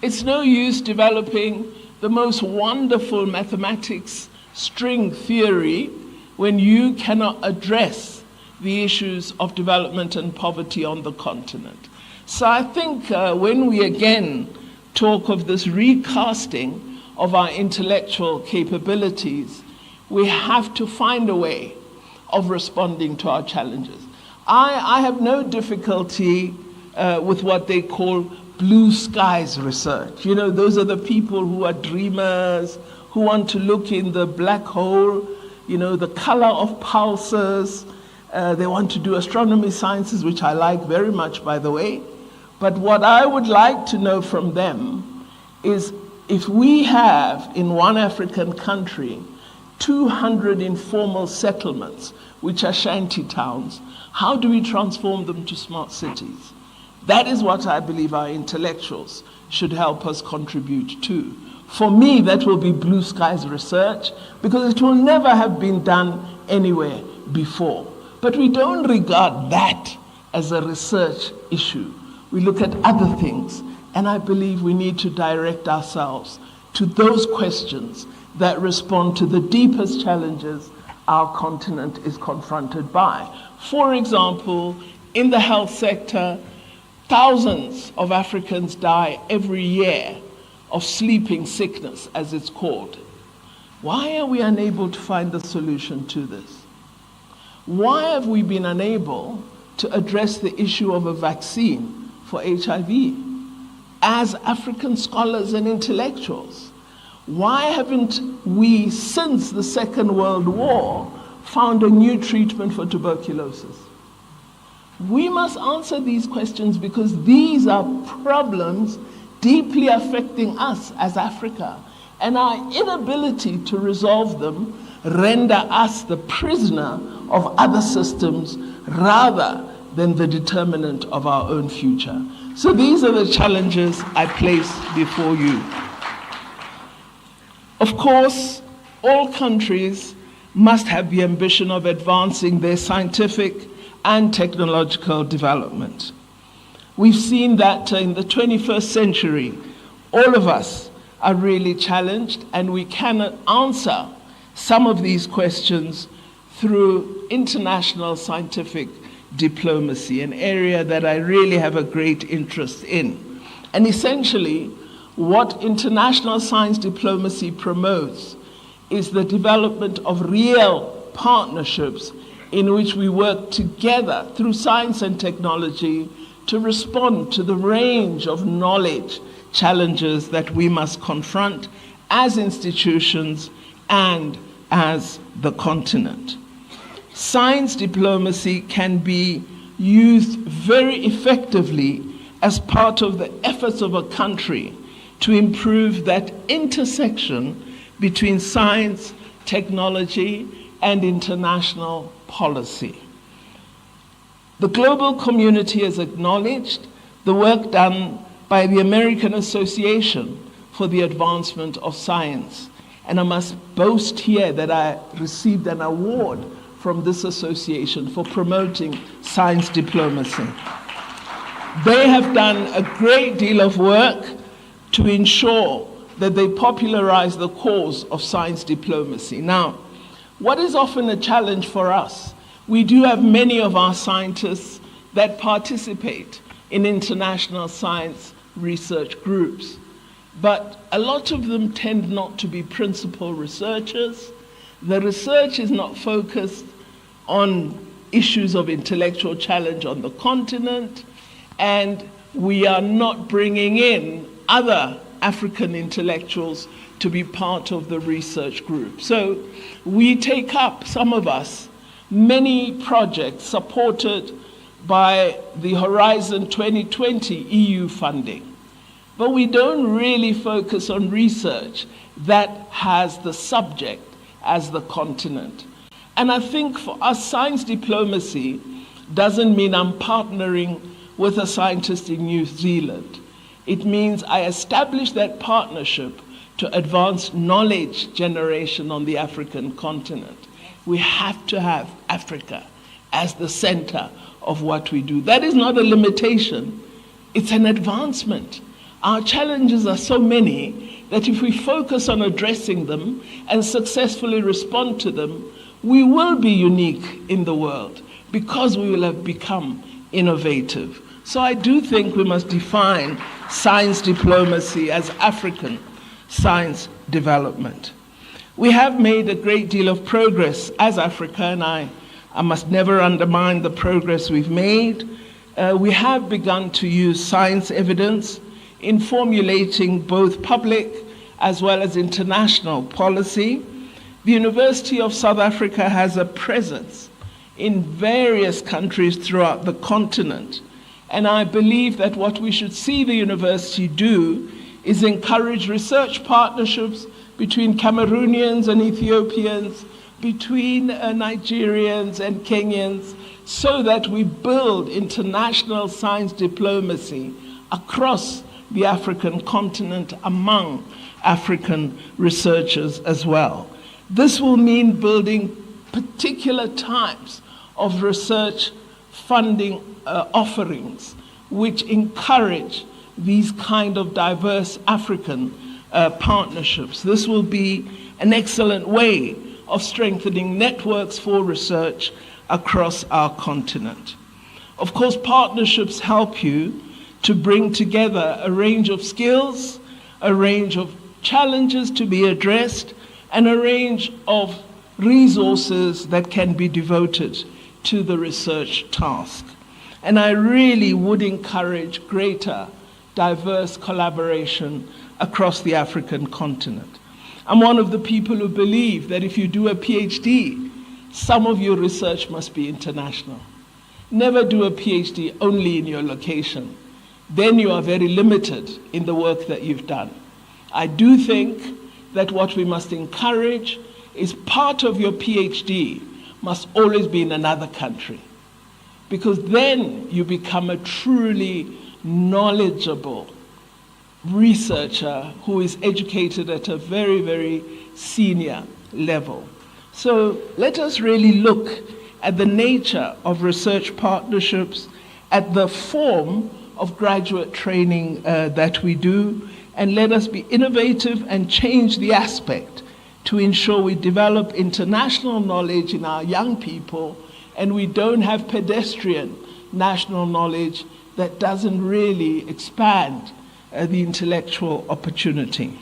It's no use developing the most wonderful mathematics string theory when you cannot address the issues of development and poverty on the continent. So I think when we again talk of this recasting of our intellectual capabilities, we have to find a way of responding to our challenges. I have no difficulty with what they call blue skies research. You know, those are the people who are dreamers, who want to look in the black hole, you know, the color of pulsars. They want to do astronomy sciences, which I like very much, by the way. But what I would like to know from them is if we have in one African country 200 informal settlements, which are shanty towns, how do we transform them to smart cities? That is what I believe our intellectuals should help us contribute to. For me, that will be blue skies research, because it will never have been done anywhere before. But we don't regard that as a research issue. We look at other things, and I believe we need to direct ourselves to those questions that respond to the deepest challenges our continent is confronted by. For example, in the health sector, thousands of Africans die every year of sleeping sickness, as it's called. Why are we unable to find the solution to this? Why have we been unable to address the issue of a vaccine for HIV? As African scholars and intellectuals, why haven't we, since the Second World War, found a new treatment for tuberculosis? We must answer these questions because these are problems deeply affecting us as Africa, and our inability to resolve them render us the prisoner of other systems rather than the determinant of our own future. So these are the challenges I place before you. Of course, all countries must have the ambition of advancing their scientific and technological development. We've seen that in the 21st century, all of us are really challenged, and we cannot answer some of these questions through international scientific diplomacy, an area that I really have a great interest in. And essentially, what international science diplomacy promotes is the development of real partnerships in which we work together through science and technology to respond to the range of knowledge challenges that we must confront as institutions and as the continent. Science diplomacy can be used very effectively as part of the efforts of a country to improve that intersection between science, technology, and international policy. The global community has acknowledged the work done by the American Association for the Advancement of Science. And I must boast here that I received an award from this association for promoting science diplomacy. They have done a great deal of work to ensure that they popularize the cause of science diplomacy. Now, what is often a challenge for us? We do have many of our scientists that participate in international science research groups, but a lot of them tend not to be principal researchers. The research is not focused on issues of intellectual challenge on the continent, and we are not bringing in other African intellectuals to be part of the research group. So we take up, some of us, many projects supported by the Horizon 2020 EU funding. But we don't really focus on research that has the subject as the continent. And I think for us, science diplomacy doesn't mean I'm partnering with a scientist in New Zealand. It means I establish that partnership to advance knowledge generation on the African continent. We have to have Africa as the center of what we do. That is not a limitation, it's an advancement. Our challenges are so many that if we focus on addressing them and successfully respond to them, we will be unique in the world because we will have become innovative. So I do think we must define science diplomacy as African science development. We have made a great deal of progress as Africa, and I must never undermine the progress we've made. We have begun to use science evidence in formulating both public as well as international policy. The University of South Africa has a presence in various countries throughout the continent. And I believe that what we should see the university do is encourage research partnerships between Cameroonians and Ethiopians, between Nigerians and Kenyans, so that we build international science diplomacy across the African continent among African researchers as well. This will mean building particular types of research funding offerings which encourage these kind of diverse African partnerships. This will be an excellent way of strengthening networks for research across our continent. Of course, partnerships help you to bring together a range of skills, a range of challenges to be addressed, and a range of resources that can be devoted to the research task. And I really would encourage greater diverse collaboration across the African continent. I'm one of the people who believe that if you do a PhD, some of your research must be international. Never do a PhD only in your location. Then you are very limited in the work that you've done. I do think that what we must encourage is part of your PhD must always be in another country, because then you become a truly knowledgeable researcher who is educated at a very, very senior level. So let us really look at the nature of research partnerships, at the form of graduate training that we do, and let us be innovative and change the aspect to ensure we develop international knowledge in our young people, and we don't have pedestrian national knowledge that doesn't really expand the intellectual opportunity.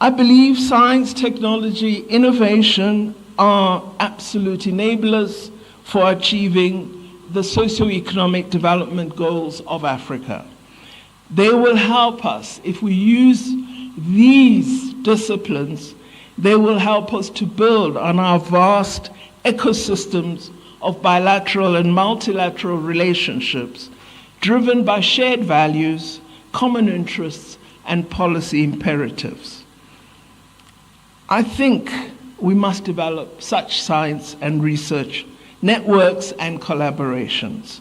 I believe science, technology, innovation are absolute enablers for achieving the socio-economic development goals of Africa. They will help us if we use these disciplines. They will help us to build on our vast ecosystems of bilateral and multilateral relationships driven by shared values, common interests, and policy imperatives. I think we must develop such science and research networks and collaborations.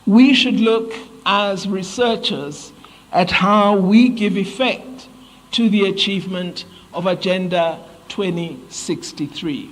We should look as researchers at how we give effect to the achievement of Agenda 2063,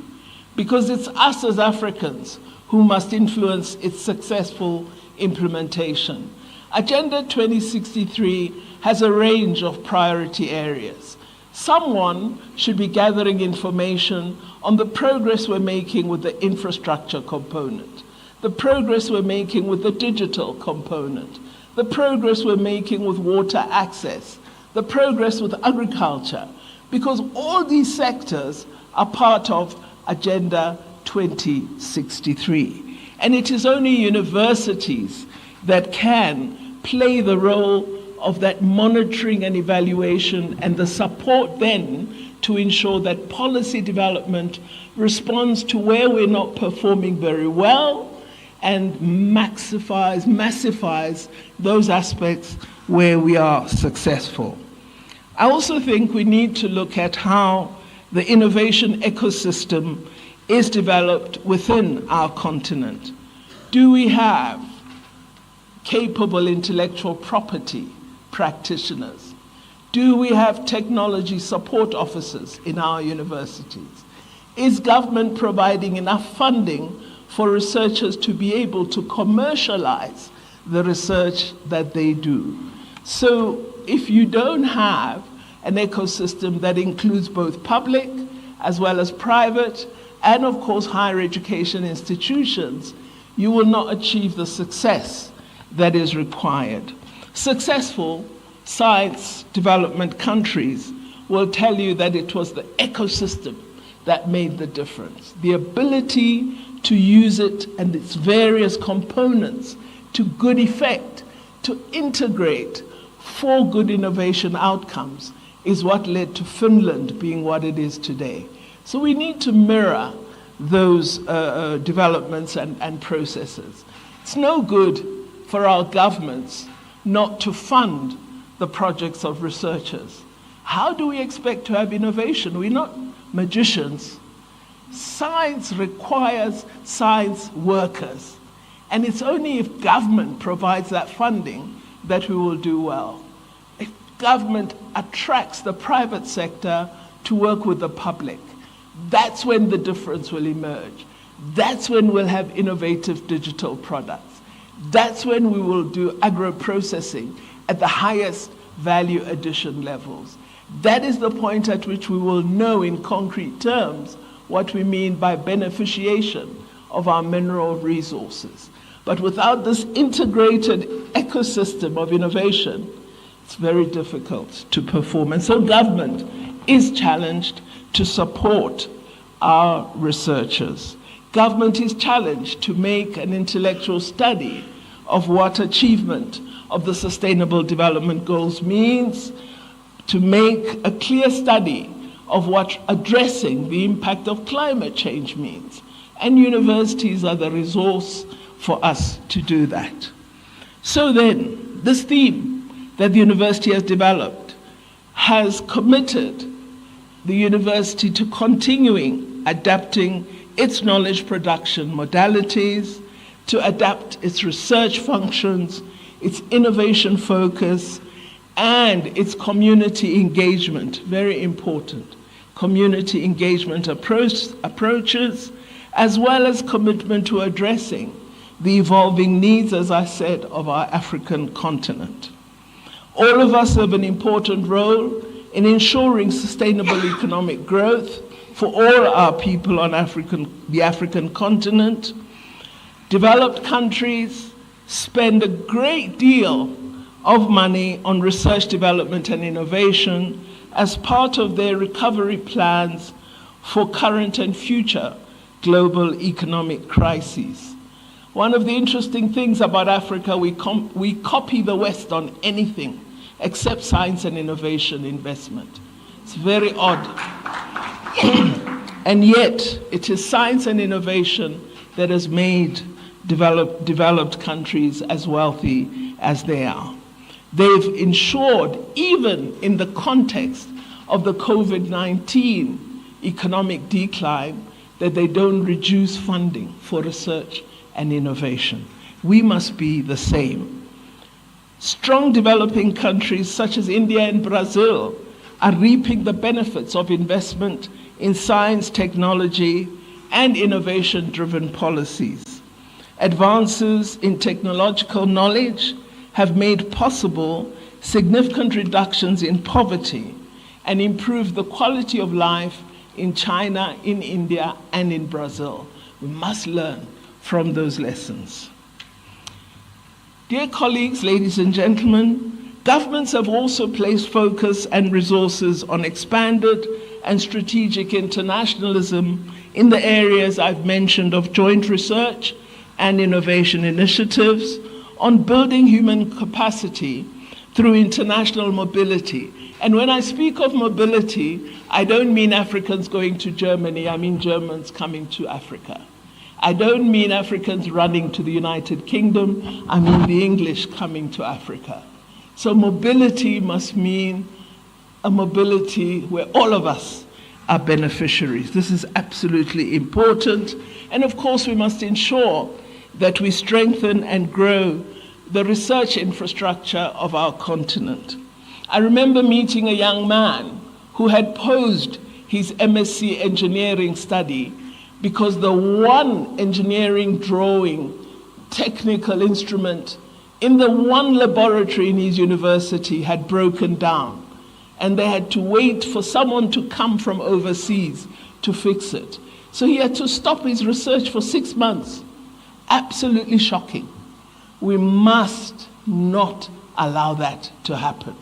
because it's us as Africans who must influence its successful implementation. Agenda 2063 has a range of priority areas. Someone should be gathering information on the progress we're making with the infrastructure component, the progress we're making with the digital component, the progress we're making with water access, the progress with agriculture, because all these sectors are part of Agenda 2063. And it is only universities that can play the role of that monitoring and evaluation and the support then to ensure that policy development responds to where we're not performing very well and massifies those aspects where we are successful. I also think we need to look at how the innovation ecosystem is developed within our continent. Do we have capable intellectual property practitioners? Do we have technology support officers in our universities? Is government providing enough funding for researchers to be able to commercialize the research that they do? So if you don't have an ecosystem that includes both public as well as private and of course higher education institutions, you will not achieve the success that is required. Successful science development countries will tell you that it was the ecosystem that made the difference. The ability to use it and its various components to good effect, to integrate for good innovation outcomes is what led to Finland being what it is today. So we need to mirror those developments and processes. It's no good for our governments not to fund the projects of researchers. How do we expect to have innovation? We're not magicians. Science requires science workers. And it's only if government provides that funding that we will do well. If government attracts the private sector to work with the public, that's when the difference will emerge. That's when we'll have innovative digital products. That's when we will do agro-processing at the highest value addition levels. That is the point at which we will know in concrete terms what we mean by beneficiation of our mineral resources. But without this integrated ecosystem of innovation, it's very difficult to perform. And so government is challenged to support our researchers. Government is challenged to make an intellectual study of what achievement of the Sustainable Development Goals means, to make a clear study of what addressing the impact of climate change means. And universities are the resource for us to do that. So then, this theme that the university has developed has committed the university to continuing adapting its knowledge production modalities, to adapt its research functions, its innovation focus, and its community engagement, very important, community engagement approaches, as well as commitment to addressing the evolving needs, as I said, of our African continent. All of us have an important role in ensuring sustainable economic growth for all our people on the African continent. Developed countries spend a great deal of money on research, development, and innovation as part of their recovery plans for current and future global economic crises. One of the interesting things about Africa, we copy the West on anything except science and innovation investment. It's very odd. And yet, it is science and innovation that has made developed countries as wealthy as they are. They've ensured, even in the context of the COVID-19 economic decline, that they don't reduce funding for research and innovation. We must be the same. Strong developing countries such as India and Brazil are reaping the benefits of investment in science, technology, and innovation-driven policies. Advances in technological knowledge have made possible significant reductions in poverty and improved the quality of life in China, in India, and in Brazil. We must learn from those lessons. Dear colleagues, ladies and gentlemen, governments have also placed focus and resources on expanded and strategic internationalism in the areas I've mentioned of joint research and innovation initiatives, on building human capacity through international mobility. And when I speak of mobility, I don't mean Africans going to Germany, I mean Germans coming to Africa. I don't mean Africans running to the United Kingdom, I mean the English coming to Africa. So mobility must mean a mobility where all of us are beneficiaries. This is absolutely important. And of course, we must ensure that we strengthen and grow the research infrastructure of our continent. I remember meeting a young man who had posed his MSc engineering study because the one engineering drawing technical instrument in the one laboratory in his university had broken down, and they had to wait for someone to come from overseas to fix it. So he had to stop his research for 6 months. Absolutely shocking. We must not allow that to happen.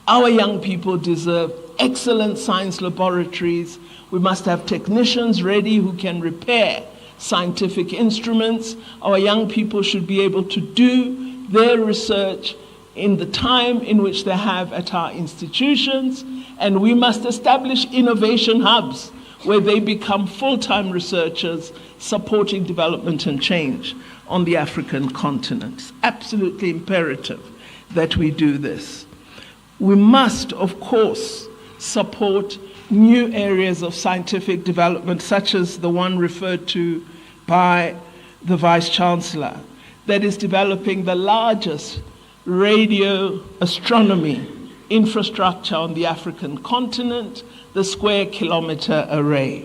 Our young people deserve excellent science laboratories. We must have technicians ready who can repair scientific instruments. Our young people should be able to do their research in the time in which they have at our institutions. And we must establish innovation hubs where they become full-time researchers supporting development and change on the African continent. It's absolutely imperative that we do this. We must, of course, support new areas of scientific development, such as the one referred to by the Vice-Chancellor, that is developing the largest radio astronomy infrastructure on the African continent, the Square Kilometre Array,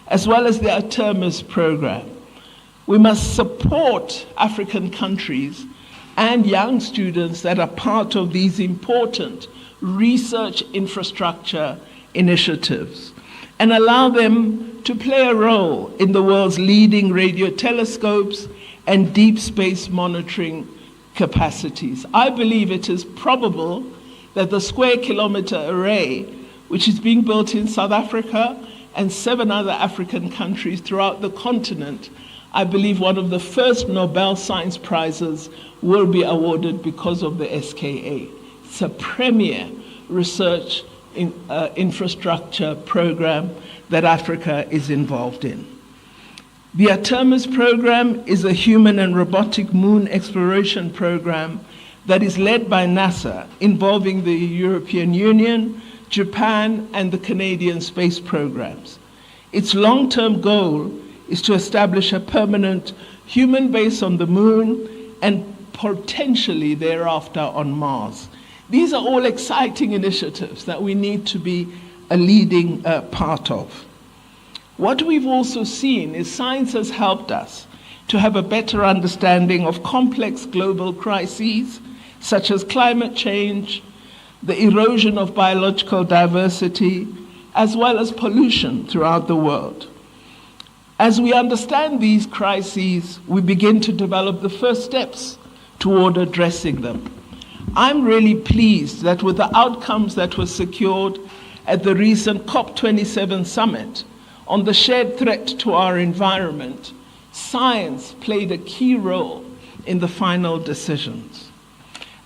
as well as the Artemis program. We must support African countries and young students that are part of these important research infrastructure initiatives and allow them to play a role in the world's leading radio telescopes and deep space monitoring capacities. I believe it is probable that the Square Kilometre Array, which is being built in South Africa and 7 other African countries throughout the continent, I believe one of the first Nobel Science Prizes will be awarded because of the SKA. It's a premier research infrastructure program that Africa is involved in. The Artemis program is a human and robotic moon exploration program that is led by NASA, involving the European Union, Japan, and the Canadian space programs. Its long-term goal is to establish a permanent human base on the moon and potentially thereafter on Mars. These are all exciting initiatives that we need to be a leading part of. What we've also seen is science has helped us to have a better understanding of complex global crises, such as climate change, the erosion of biological diversity, as well as pollution throughout the world. As we understand these crises, we begin to develop the first steps toward addressing them. I'm really pleased that with the outcomes that were secured at the recent COP27 summit on the shared threat to our environment, science played a key role in the final decisions.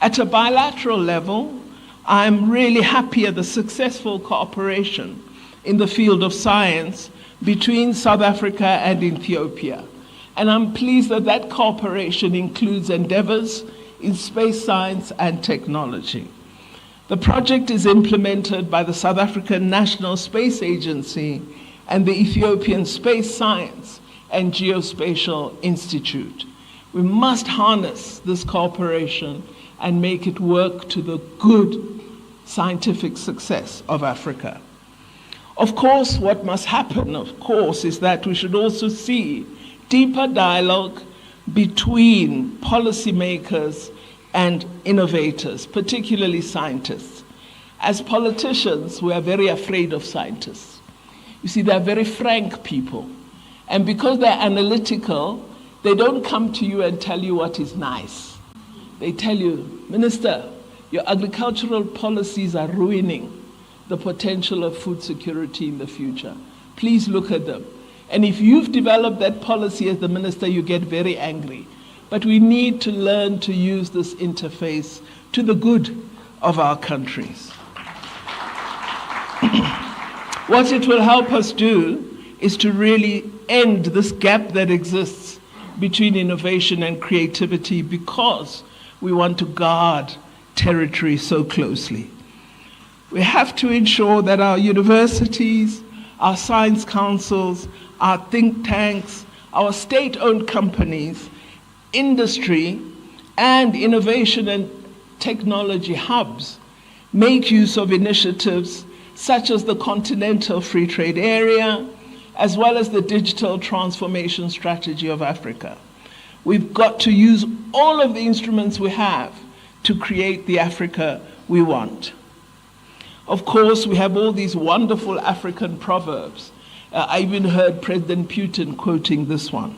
At a bilateral level, I'm really happy at the successful cooperation in the field of science between South Africa and Ethiopia. And I'm pleased that that cooperation includes endeavors in space science and technology. The project is implemented by the South African National Space Agency and the Ethiopian Space Science and Geospatial Institute. We must harness this cooperation and make it work to the good scientific success of Africa. Of course, what must happen, is that we should also see deeper dialogue between policymakers and innovators, particularly scientists. As politicians, we are very afraid of scientists. You see, they're very frank people. And because they're analytical, they don't come to you and tell you what is nice. They tell you, Minister, your agricultural policies are ruining the potential of food security in the future. Please look at them. And if you've developed that policy as the minister, you get very angry. But we need to learn to use this interface to the good of our countries. What it will help us do is to really end this gap that exists between innovation and creativity, because we want to guard territory so closely. We have to ensure that our universities, our science councils, our think tanks, our state-owned companies, industry, and innovation and technology hubs make use of initiatives such as the Continental Free Trade Area, as well as the Digital Transformation Strategy of Africa. We've got to use all of the instruments we have to create the Africa we want. Of course, we have all these wonderful African proverbs. I even heard President Putin quoting this one.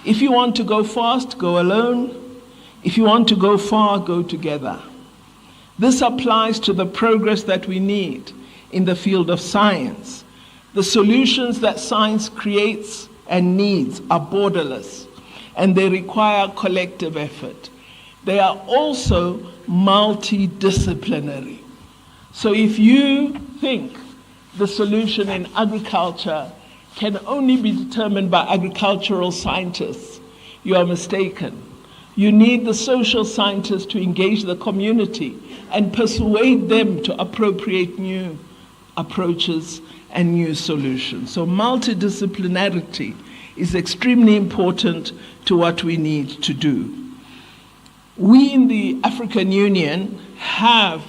If you want to go fast, go alone. If you want to go far, go together. This applies to the progress that we need in the field of science. The solutions that science creates and needs are borderless, and they require collective effort. They are also multidisciplinary. So if you think the solution in agriculture can only be determined by agricultural scientists, you are mistaken. You need the social scientists to engage the community and persuade them to appropriate new approaches and new solutions. So multidisciplinarity is extremely important to what we need to do. We in the African Union have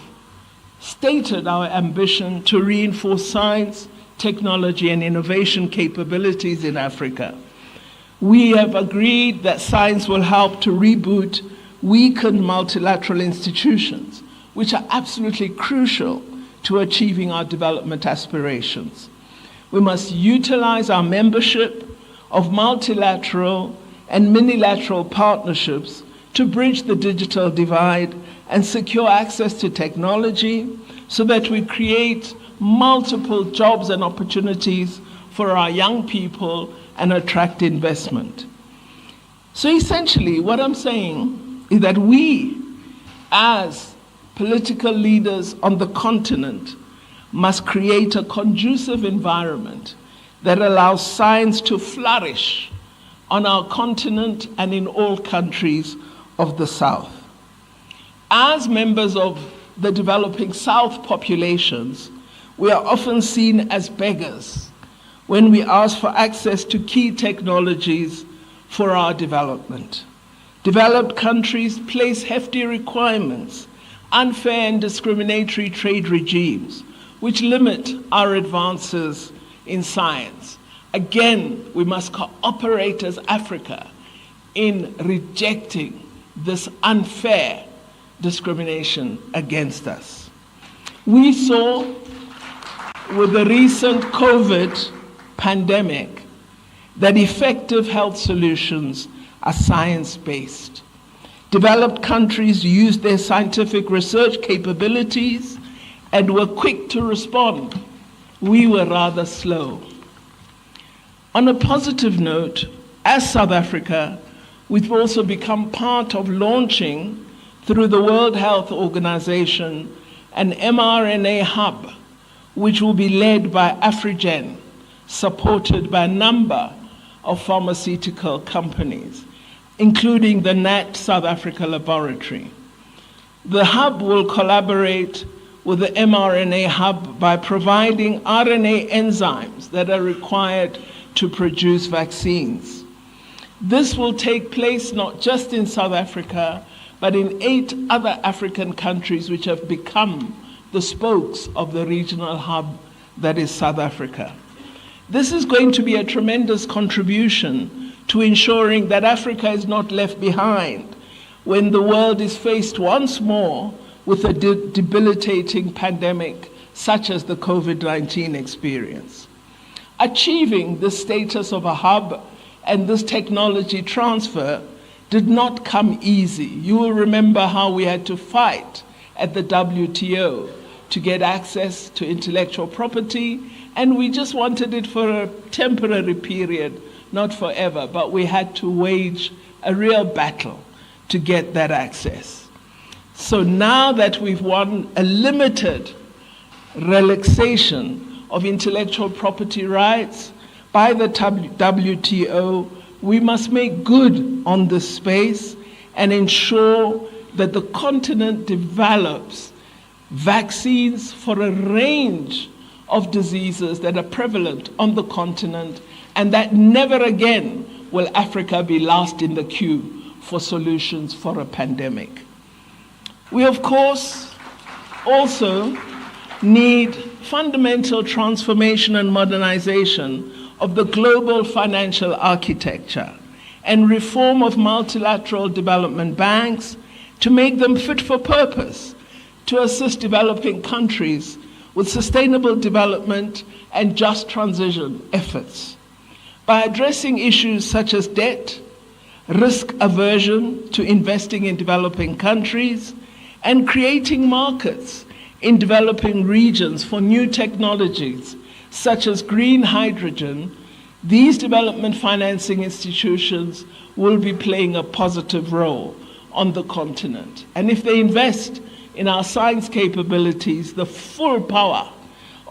stated our ambition to reinforce science, technology, and innovation capabilities in Africa. We have agreed that science will help to reboot weakened multilateral institutions, which are absolutely crucial to achieving our development aspirations. We must utilize our membership of multilateral and minilateral partnerships to bridge the digital divide and secure access to technology so that we create multiple jobs and opportunities for our young people and attract investment. So essentially, what I'm saying is that we, as political leaders on the continent, must create a conducive environment that allows science to flourish on our continent and in all countries of the South. As members of the developing South populations, we are often seen as beggars when we ask for access to key technologies for our development. Developed countries place hefty requirements, unfair and discriminatory trade regimes, which limit our advances in science. Again, we must cooperate as Africa in rejecting this unfair discrimination against us. We saw with the recent COVID pandemic that effective health solutions are science-based. Developed countries used their scientific research capabilities and were quick to respond. We were rather slow. On a positive note, as South Africa, we've also become part of launching, through the World Health Organization, an mRNA hub, which will be led by Afrigen, supported by a number of pharmaceutical companies, including the NAT South Africa laboratory. The hub will collaborate with the mRNA hub by providing RNA enzymes that are required to produce vaccines. This will take place not just in South Africa, but in 8 other African countries which have become the spokes of the regional hub that is South Africa. This is going to be a tremendous contribution to ensuring that Africa is not left behind when the world is faced once more with a debilitating pandemic such as the COVID-19 experience. Achieving the status of a hub and this technology transfer did not come easy. You will remember how we had to fight at the WTO to get access to intellectual property, and we just wanted it for a temporary period, not forever, but we had to wage a real battle to get that access. So now that we've won a limited relaxation of intellectual property rights by the WTO, we must make good on this space and ensure that the continent develops vaccines for a range of diseases that are prevalent on the continent, and that never again will Africa be last in the queue for solutions for a pandemic. We, of course, also need fundamental transformation and modernization of the global financial architecture and reform of multilateral development banks to make them fit for purpose, to assist developing countries with sustainable development and just transition efforts. By addressing issues such as debt, risk aversion to investing in developing countries, and creating markets in developing regions for new technologies such as green hydrogen, these development financing institutions will be playing a positive role on the continent. And if they invest in our science capabilities, the full power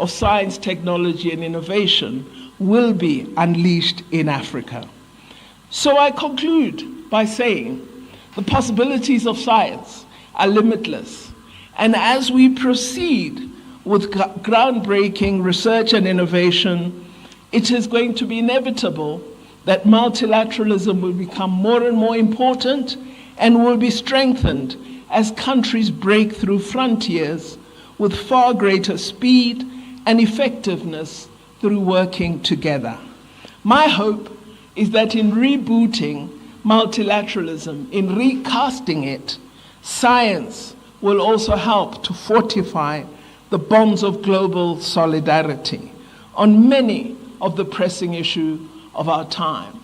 of science, technology, and innovation will be unleashed in Africa. So I conclude by saying the possibilities of science are limitless. And as we proceed with groundbreaking research and innovation, it is going to be inevitable that multilateralism will become more and more important and will be strengthened as countries break through frontiers with far greater speed and effectiveness through working together. My hope is that in rebooting multilateralism, in recasting it, science will also help to fortify the bonds of global solidarity on many of the pressing issues of our time.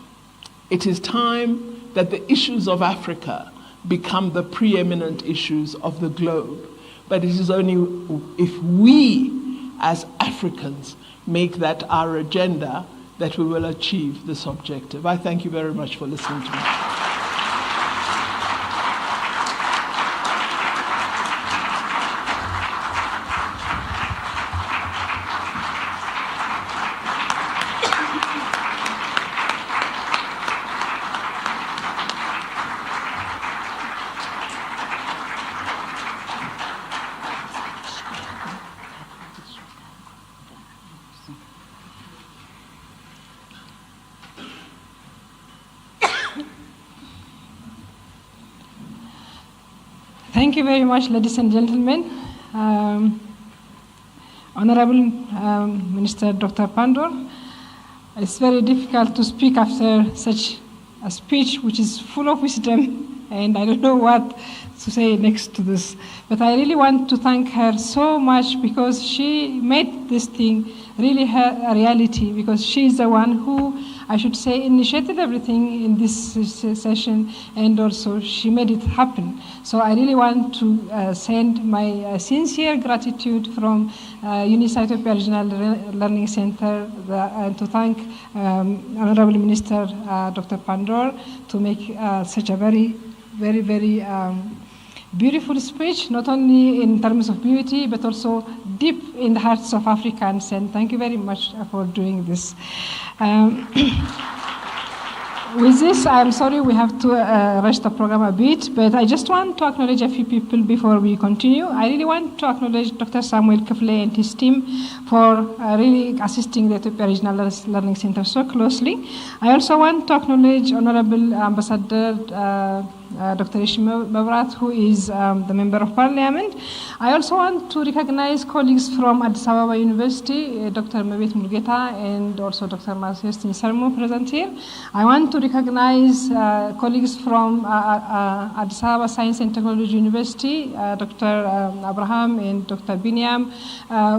It is time that the issues of Africa become the preeminent issues of the globe. But it is only if we, as Africans, make that our agenda that we will achieve this objective. I thank you very much for listening to me. Thank you very much, ladies and gentlemen. Honorable Minister Dr. Pandor, it's very difficult to speak after such a speech which is full of wisdom, and I don't know what to say next to this. But I really want to thank her so much because she made this thing really a reality, because she is the one who, I should say, initiated everything in this session, and also she made it happen. So I really want to send my sincere gratitude from Unisa Ethiopia Regional Learning Center and to thank Honorable Minister Dr. Pandor to make such a very beautiful speech, not only in terms of beauty, but also deep in the hearts of Africans. And thank you very much for doing this. With this, I'm sorry we have to rush the program a bit, but I just want to acknowledge a few people before we continue. I really want to acknowledge Dr. Samuel Kifle and his team for really assisting the Ethiopia Regional Learning Center so closely. I also want to acknowledge Honorable Ambassador Dr. Ishmael Mabrat, who is the Member of Parliament. I also want to recognize colleagues from Addis Ababa University, Dr. Mabit Mulgeta and also Dr. Marcestin Sarmo present here. I want to recognize colleagues from Addis Ababa Science and Technology University, Dr. Abraham and Dr. Binyam.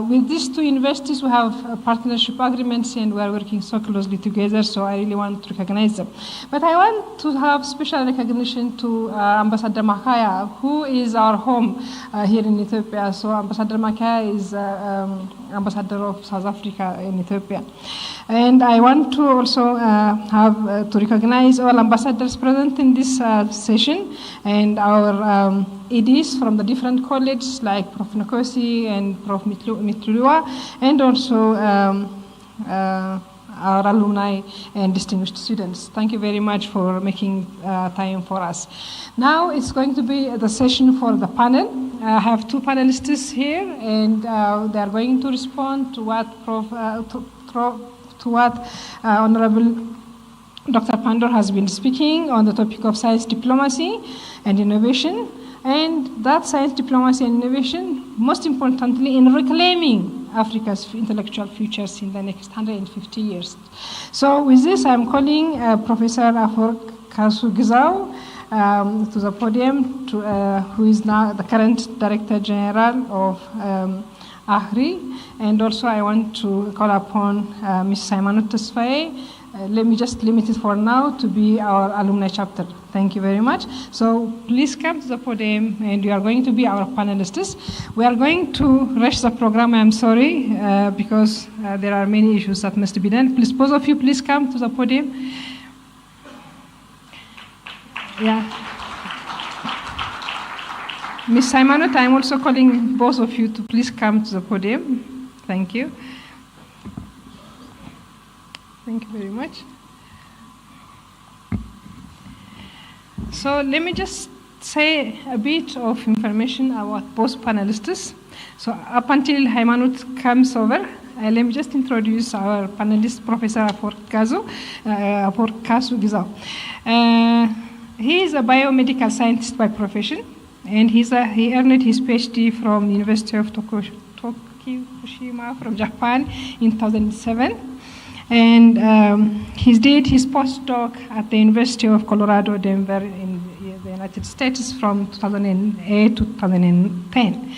With these two universities, we have partnership agreements and we are working so closely together, so I really want to recognize them. But I want to have special recognition to Ambassador Makaya, who is our home here in Ethiopia. So Ambassador Makaya is Ambassador of South Africa in Ethiopia. And I want to also have to recognize all ambassadors present in this session and our EDs from the different colleges like Prof. Nkosi and Prof. Mitlulua, and also our alumni and distinguished students. Thank you very much for making time for us. Now it's going to be the session for the panel. I have two panelists here, and they are going to respond to what Honorable Dr. Pandor has been speaking on the topic of science diplomacy and innovation, and that science diplomacy and innovation, most importantly, in reclaiming Africa's intellectual futures in the next 150 years. So with this, I'm calling Professor Afwork Kasu Gizau to the podium, who is now the current Director General of AHRI, and also I want to call upon Ms. Saimanut Tesfaye. Let me just limit it for now to be our alumni chapter. Thank you very much. So please come to the podium, and you are going to be our panelists. We are going to rush the program, I'm sorry, because there are many issues that must be done. Please, both of you, please come to the podium. Yeah. Ms. Saimanut, I'm also calling both of you to please come to the podium. Thank you. Thank you very much. So let me just say a bit of information about both panelists. So up until Haimanut comes over, let me just introduce our panelist, Professor Aporkasu Gizao. He is a biomedical scientist by profession, and he earned his PhD from the University of Tokushima from Japan in 2007. And he did his postdoc at the University of Colorado, Denver, in the United States from 2008 to 2010.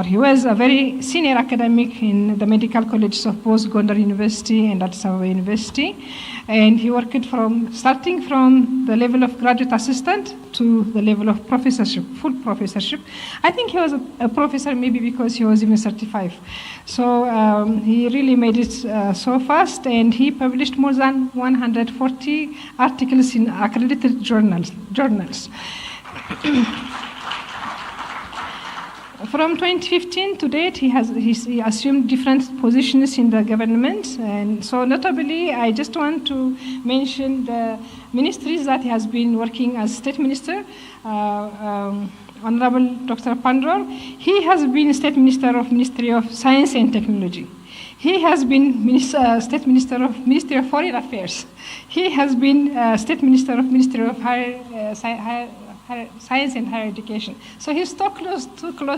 He was a very senior academic in the medical colleges of both Gondar University and Addis Ababa University. And he worked starting from the level of graduate assistant to the level of professorship, full professorship. I think he was a professor maybe because he was even certified. So he really made it so fast, and he published more than 140 articles in accredited journals. From 2015 to date, he assumed different positions in the government, and so notably, I just want to mention the ministries that he has been working as state minister. Honorable Dr. Pandor, he has been state minister of Ministry of Science and Technology. He has been state minister of Ministry of Foreign Affairs. He has been state minister of Ministry of Science and Higher Education. So he's too close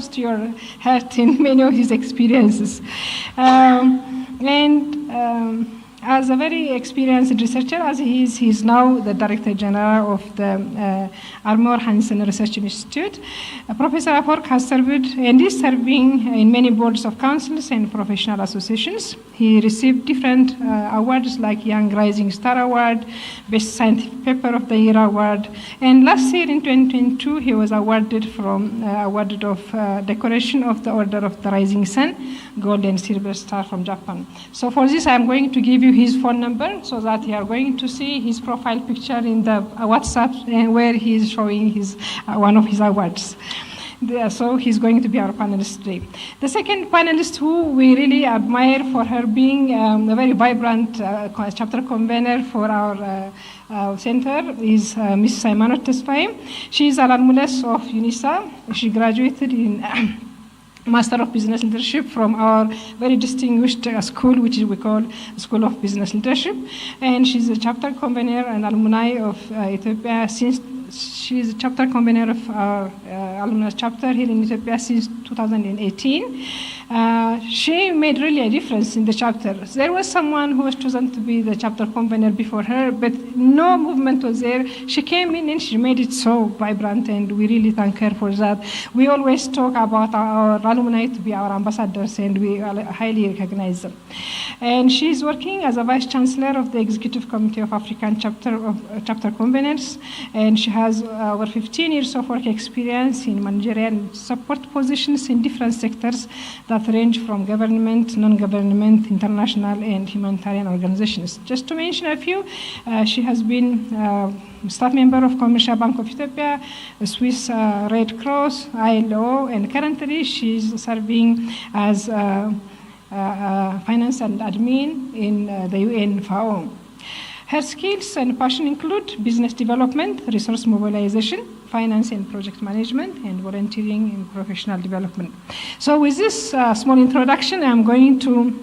to your heart in many of his experiences. As a very experienced researcher, as he's now the Director General of the Armor Hansen Research Institute. Professor Apork has served and is serving in many boards of councils and professional associations. He received different awards like Young Rising Star Award, Best Scientific Paper of the Year Award, and last year in 2022 he was awarded of decoration of the Order of the Rising Sun, Gold and Silver Star from Japan. So for this I'm going to give you his phone number so that you are going to see his profile picture in the WhatsApp where he is showing his one of his awards. So he's going to be our panelist today. The second panelist who we really admire for her being a very vibrant chapter convener for our center is Ms. Haimanut Tesfaye. She is an alumnus of Unisa. She graduated in Master of Business Leadership from our very distinguished school, which we call School of Business Leadership. And she's a chapter convener and alumni of Ethiopia since she's a chapter convener of our alumnus chapter here in Ethiopia since 2018. She made really a difference in the chapter. There was someone who was chosen to be the chapter convener before her, but no movement was there. She came in and she made it so vibrant, and we really thank her for that. We always talk about our alumni to be our ambassadors, and we highly recognize them. And she's working as a Vice Chancellor of the Executive Committee of African Chapter Conveners, and she has over 15 years of work experience in managerial support positions in different sectors that range from government, non-government, international, and humanitarian organizations. Just to mention a few, she has been staff member of Commercial Bank of Ethiopia, Swiss Red Cross, ILO, and currently she's serving as finance and admin in the UN FAO. Her skills and passion include business development, resource mobilization, finance and project management, and volunteering in professional development. So with this small introduction, I'm going to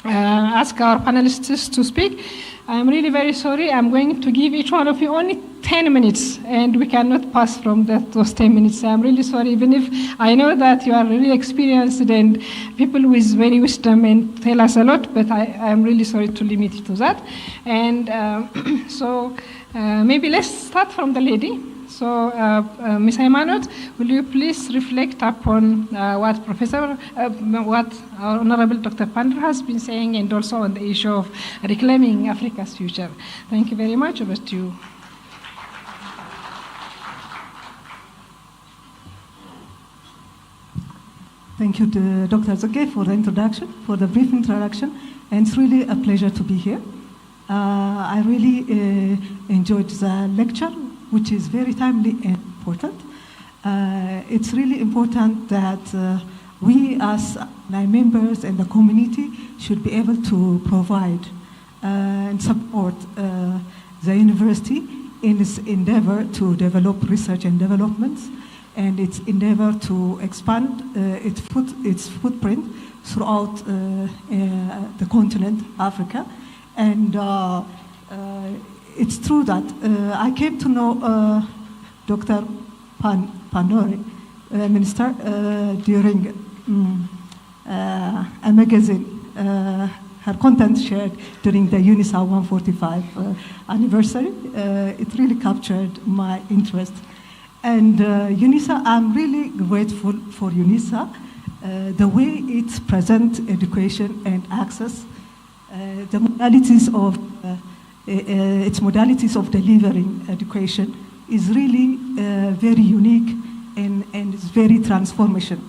ask our panelists to speak. I'm really very sorry. I'm going to give each one of you only 10 minutes, and we cannot pass from those 10 minutes. I'm really sorry, even if I know that you are really experienced and people with very wisdom and tell us a lot, but I'm really sorry to limit it to that. And so maybe let's start from the lady. So, Ms. Haimanut, will you please reflect upon what our Honorable Dr. Pandor has been saying, and also on the issue of reclaiming Africa's future? Thank you very much. Over to you. Thank you to Dr. Zoke for the introduction, for the brief introduction, and it's really a pleasure to be here. I really enjoyed the lecture, which is very timely and important. It's really important that we as members and the community should be able to provide and support the university in its endeavor to develop research and developments and its endeavor to expand its footprint throughout the continent, Africa. And it's true that I came to know Dr. Pandore, Minister, during a magazine, her content shared during the Unisa 145 anniversary. It really captured my interest. And Unisa, I'm really grateful for Unisa, the way it presents education and access, the modalities of its modalities of delivering education is really very unique and it's very transformational.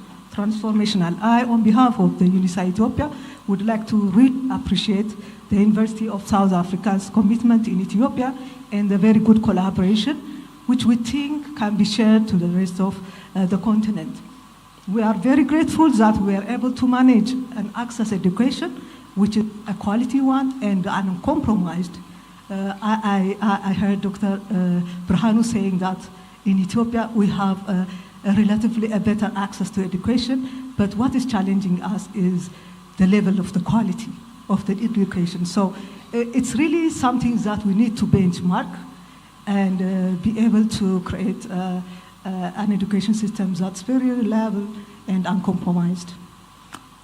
I, on behalf of the Unisa Ethiopia, would like to really appreciate the University of South Africa's commitment in Ethiopia and the very good collaboration, which we think can be shared to the rest of the continent. We are very grateful that we are able to manage and access education, which is a quality one and uncompromised. I heard Dr. Brhanu saying that in Ethiopia we have relatively a better access to education, but what is challenging us is the level of the quality of the education. So it's really something that we need to benchmark and be able to create an education system that's very reliable and uncompromised.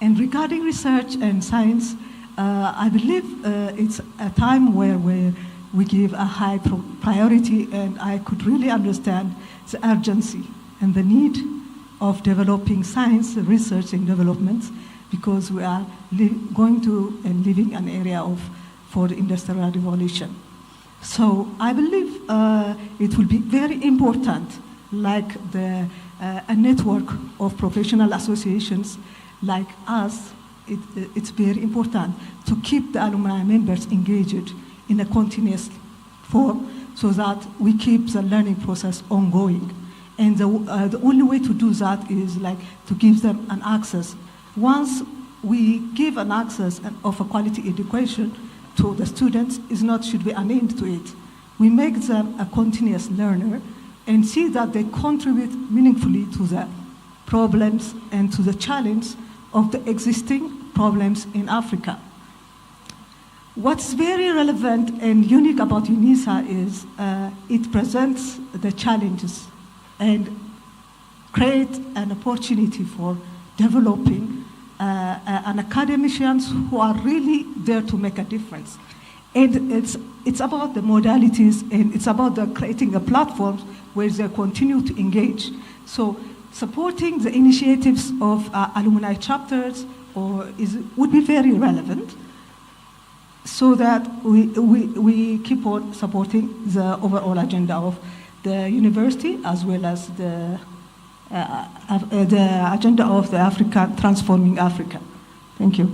And regarding research and science, I believe it's a time where we give a high priority, and I could really understand the urgency and the need of developing science, research, and development, because we are going to and living an area for the industrial revolution. So I believe it will be very important, like a network of professional associations like us. It's very important to keep the alumni members engaged in a continuous form so that we keep the learning process ongoing. And the only way to do that is like to give them an access. Once we give an access of a quality education to the students, should be an end to it. We make them a continuous learner and see that they contribute meaningfully to the problems and to the challenge of the existing problems in Africa. What's very relevant and unique about Unisa is it presents the challenges and create an opportunity for developing an academicians who are really there to make a difference. And it's about the modalities and it's about creating a platform where they continue to engage. So supporting the initiatives of alumni chapters would be very relevant, so that we keep on supporting the overall agenda of the university as well as the agenda of the Africa, transforming Africa. Thank you.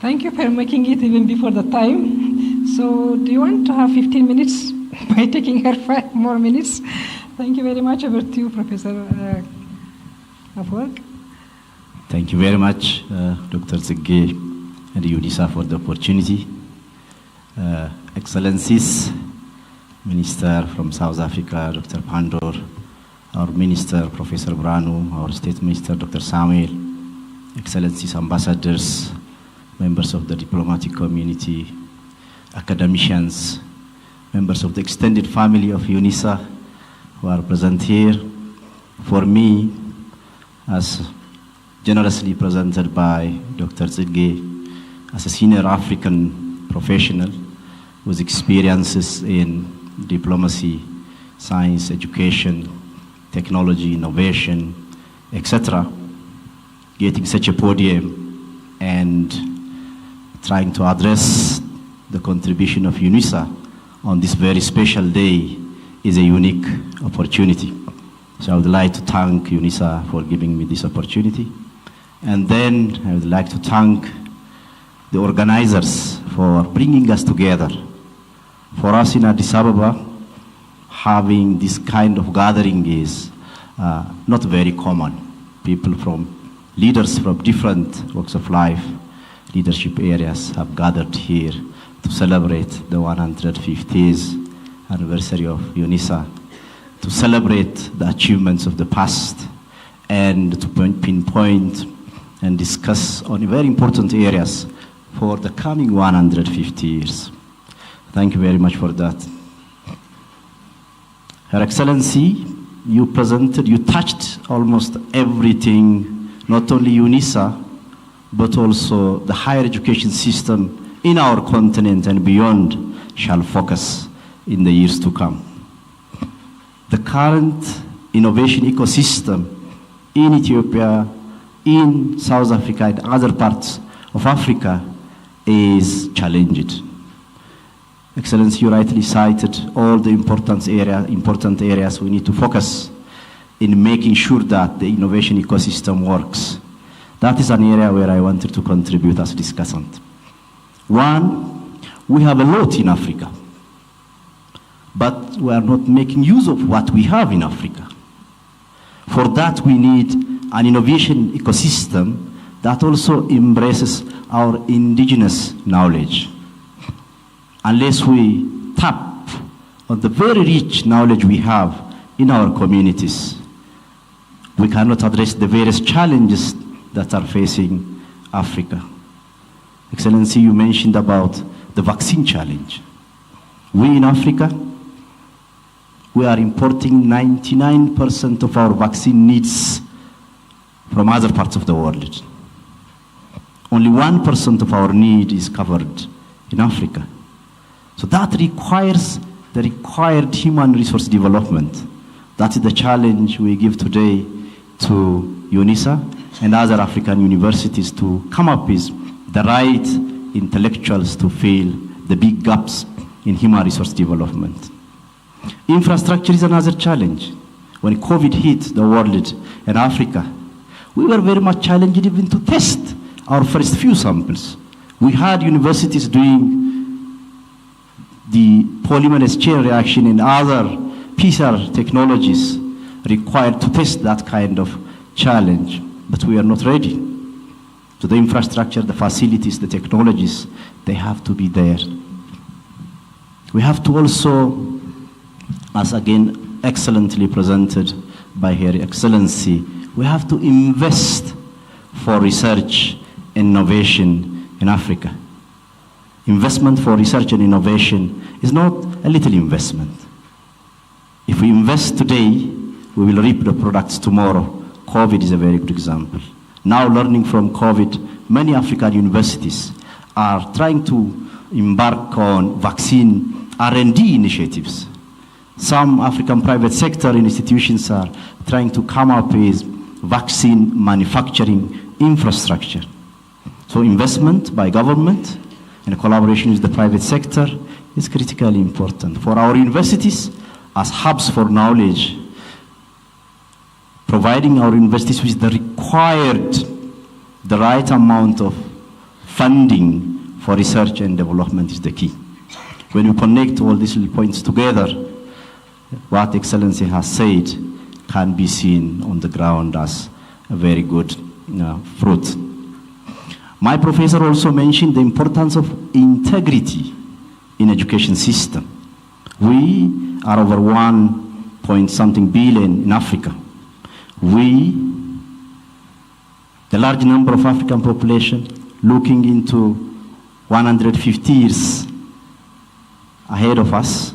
Thank you for making it even before the time. So do you want to have 15 minutes by taking her 5 more minutes? Thank you very much. Over to you, Professor Afwerk. Thank you very much, Dr. Zegge and Unisa, for the opportunity. Excellencies, Minister from South Africa, Dr. Pandor, our Minister, Professor Brhanu, our State Minister, Dr. Samuel, Excellencies, Ambassadors, members of the diplomatic community, academicians, members of the extended family of Unisa who are present here. For me, as generously presented by Dr. Zegge, as a senior African professional with experiences in diplomacy, science, education, technology, innovation, etc., getting such a podium and trying to address the contribution of Unisa on this very special day is a unique opportunity. So I would like to thank Unisa for giving me this opportunity. And then I would like to thank the organizers for bringing us together For us in Addis Ababa, having this kind of gathering is not very common. People leaders from different walks of life, leadership areas have gathered here to celebrate the 150th anniversary of Unisa, to celebrate the achievements of the past, and to pinpoint and discuss on very important areas for the coming 150 years. Thank you very much for that. Her Excellency, you touched almost everything, not only Unisa, but also the higher education system in our continent and beyond shall focus in the years to come. The current innovation ecosystem in Ethiopia, in South Africa, and other parts of Africa is challenged. Excellency, you rightly cited all the important areas we need to focus in making sure that the innovation ecosystem works. That is an area where I wanted to contribute as discussant. One, we have a lot in Africa, but we are not making use of what we have in Africa. For that, we need an innovation ecosystem that also embraces our indigenous knowledge. Unless we tap on the very rich knowledge we have in our communities, we cannot address the various challenges that are facing Africa. Excellency, you mentioned about the vaccine challenge. We in Africa, we are importing 99% of our vaccine needs from other parts of the world. Only 1% of our need is covered in Africa. So that requires the required human resource development. That is the challenge we give today to Unisa and other African universities to come up with the right intellectuals to fill the big gaps in human resource development. Infrastructure is another challenge. When COVID hit the world and Africa, we were very much challenged even to test our first few samples. We had universities doing the polymerase chain reaction and other PCR technologies required to test that kind of challenge, but we are not ready. So the infrastructure, the facilities, the technologies, they have to be there. We have to also, as again excellently presented by Her Excellency, we have to invest for research and innovation in Africa. Investment for research and innovation is not a little investment. If we invest today, we will reap the products tomorrow. COVID is a very good example. Now, learning from COVID, many African universities are trying to embark on vaccine R&D initiatives. Some African private sector institutions are trying to come up with vaccine manufacturing infrastructure. So investment by government and collaboration with the private sector is critically important. For our universities, as hubs for knowledge, providing our universities with the right amount of funding for research and development is the key. When you connect all these little points together, what Excellency has said can be seen on the ground as a very good fruit. My professor also mentioned the importance of integrity in education system. We are over 1.something billion in Africa. The large number of African population looking into 150 years ahead of us,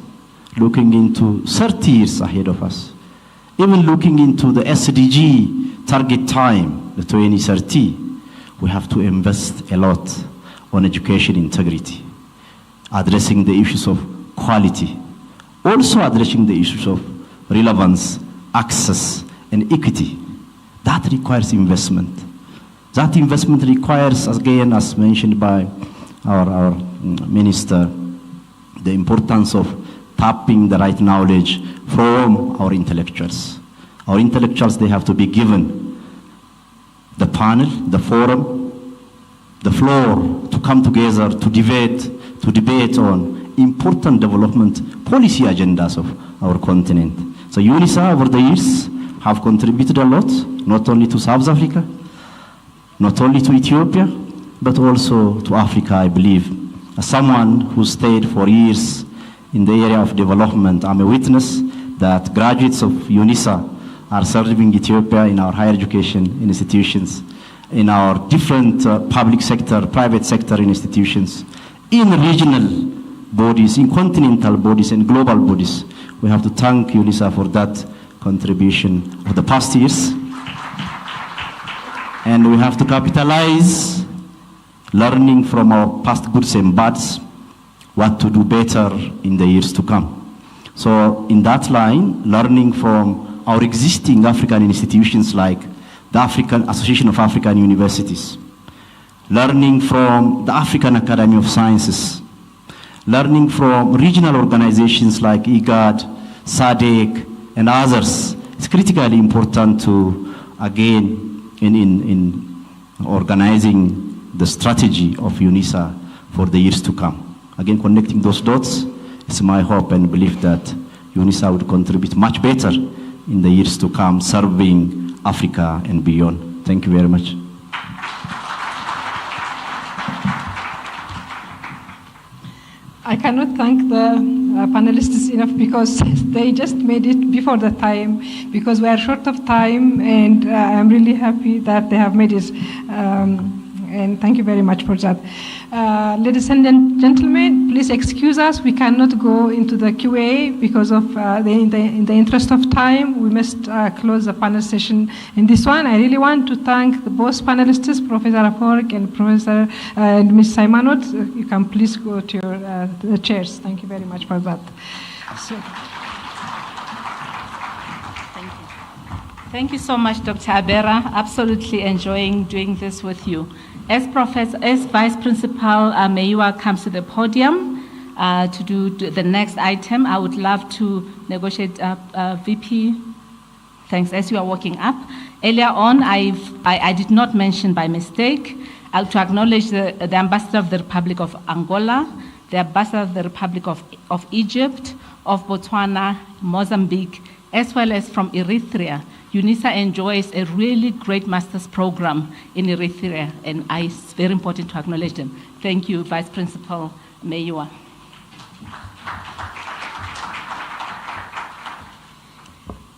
looking into 30 years ahead of us, even looking into the SDG target time, the 2030, we have to invest a lot on education integrity, addressing the issues of quality, also addressing the issues of relevance, access, and equity. That requires investment. That investment requires, again, as mentioned by our minister, the importance of tapping the right knowledge from our intellectuals. Our intellectuals, they have to be given the panel, the forum, the floor to come together to debate on important development policy agendas of our continent. So UNISA over the years have contributed a lot, not only to South Africa, not only to Ethiopia, but also to Africa, I believe. As someone who stayed for years in the area of development, I'm a witness that graduates of UNISA are serving Ethiopia in our higher education institutions, in our different public sector, private sector institutions, in regional bodies, in continental bodies and global bodies. We have to thank UNISA for that contribution of the past years. And we have to capitalize, learning from our past goods and bads, what to do better in the years to come. So in that line, learning from our existing African institutions like the African Association of African Universities, learning from the African Academy of Sciences, learning from regional organizations like IGAD, SADC, and others. It's critically important to, again, in organizing the strategy of UNISA for the years to come. Again, connecting those dots, it's my hope and belief that UNISA would contribute much better in the years to come, serving Africa and beyond. Thank you very much. I cannot thank the panelists enough because they just made it before the time, because we are short of time, and I'm really happy that they have made it. And thank you very much for that. Ladies and gentlemen, please excuse us. We cannot go into the QA because of in the interest of time. We must close the panel session in this one. I really want to thank both panelists, Professor Afork and Professor and Ms. Saimanot. You can please go to your the chairs. Thank you very much for that. So. Thank you so much, Dr. Abera. Absolutely enjoying doing this with you. As Vice Principal Meiwa comes to the podium to do the next item, I would love to negotiate VP. Thanks. As you are walking up, earlier on, I did not mention by mistake to acknowledge the Ambassador of the Republic of Angola, the Ambassador of the Republic of Egypt, of Botswana, Mozambique, as well as from Eritrea. UNISA enjoys a really great master's program in Eritrea, and it's very important to acknowledge them. Thank you, Vice Principal Meiwa.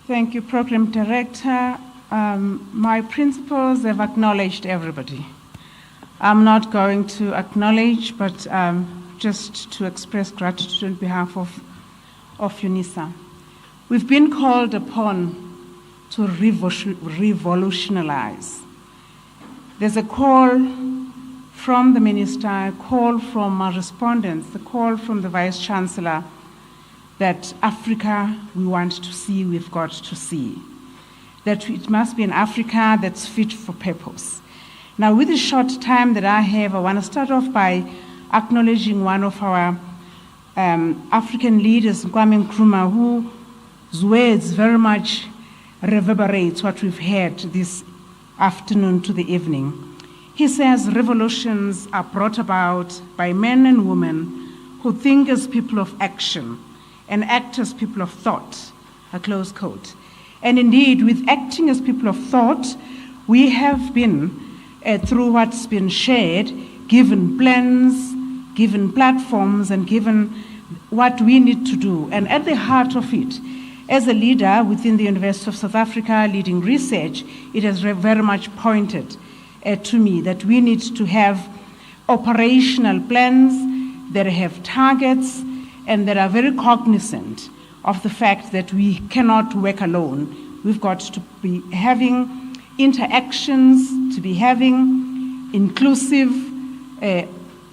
Thank you, Program Director. My principals have acknowledged everybody. I'm not going to acknowledge, but just to express gratitude on behalf of UNISA. We've been called upon to revolutionize. There's a call from the Minister, a call from our respondents, the call from the Vice Chancellor that Africa we want to see, we've got to see. That it must be an Africa that's fit for purpose. Now, with the short time that I have, I want to start off by acknowledging one of our African leaders, Kwame Nkrumah, whose words very much reverberates what we've heard this afternoon to the evening. He says revolutions are brought about by men and women who think as people of action and act as people of thought, a close quote. And indeed, with acting as people of thought, we have been, through what's been shared, given plans, given platforms, and given what we need to do. And at the heart of it, as a leader within the University of South Africa leading research, it has very much pointed to me that we need to have operational plans that have targets and that are very cognizant of the fact that we cannot work alone. We've got to be having interactions, to be having inclusive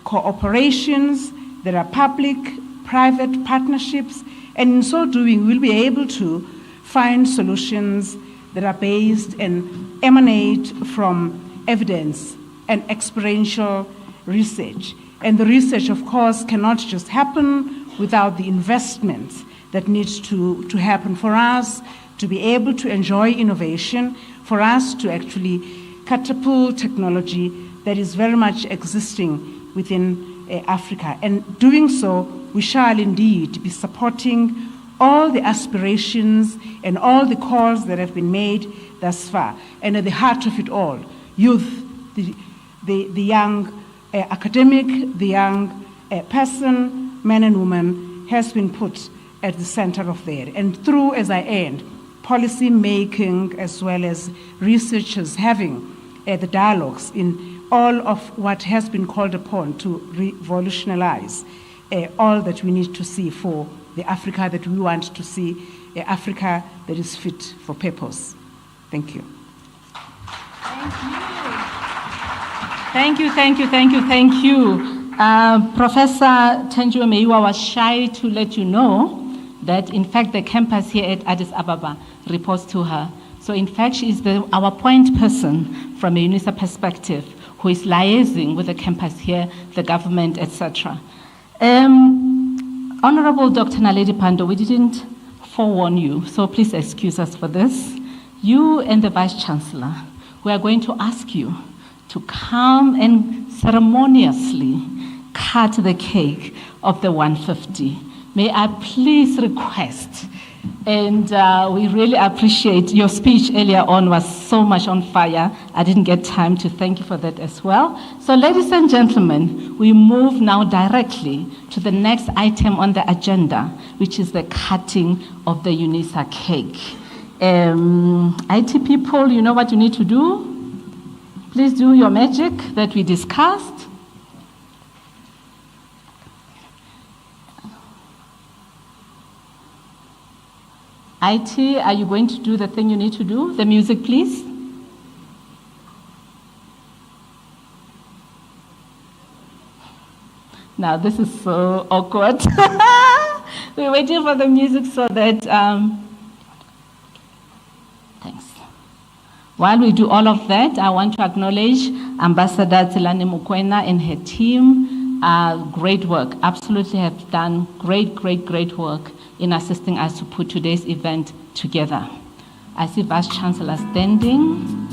cooperations that are public-private partnerships, and in so doing, we'll be able to find solutions that are based and emanate from evidence and experiential research. And the research, of course, cannot just happen without the investments that needs to happen for us to be able to enjoy innovation, for us to actually catapult technology that is very much existing within Africa. And doing so, we shall indeed be supporting all the aspirations and all the calls that have been made thus far. And at the heart of it all, youth, the young academic, the young person, man and woman, has been put at the center of that. And through, as I end, policy making as well as researchers having the dialogues in all of what has been called upon to revolutionize all that we need to see for the Africa that we want to see, Africa that is fit for purpose. Thank you. Thank you, thank you, thank you, thank you. Professor Tenjiwe Meiwa was shy to let you know that, in fact, the campus here at Addis Ababa reports to her. So, in fact, she is our point person from a Unisa perspective who is liaising with the campus here, the government, etc. Honorable Dr. Naledi Pandor, we didn't forewarn you, so please excuse us for this. You and the Vice Chancellor, we are going to ask you to come and ceremoniously cut the cake of the 150. May I please request, and we really appreciate your speech earlier on was so much on fire. I didn't get time to thank you for that as well. So ladies and gentlemen, we move now directly to the next item on the agenda, which is the cutting of the Unisa cake. IT people, you know what you need to do? Please do your magic that we discussed. IT, are you going to do the thing you need to do? The music, please. Now, this is so awkward. We're waiting for the music so that... Thanks. While we do all of that, I want to acknowledge Ambassador Tselane Mokoena and her team. Great work, absolutely have done great work in assisting us to put today's event together. I see Vice Chancellor standing.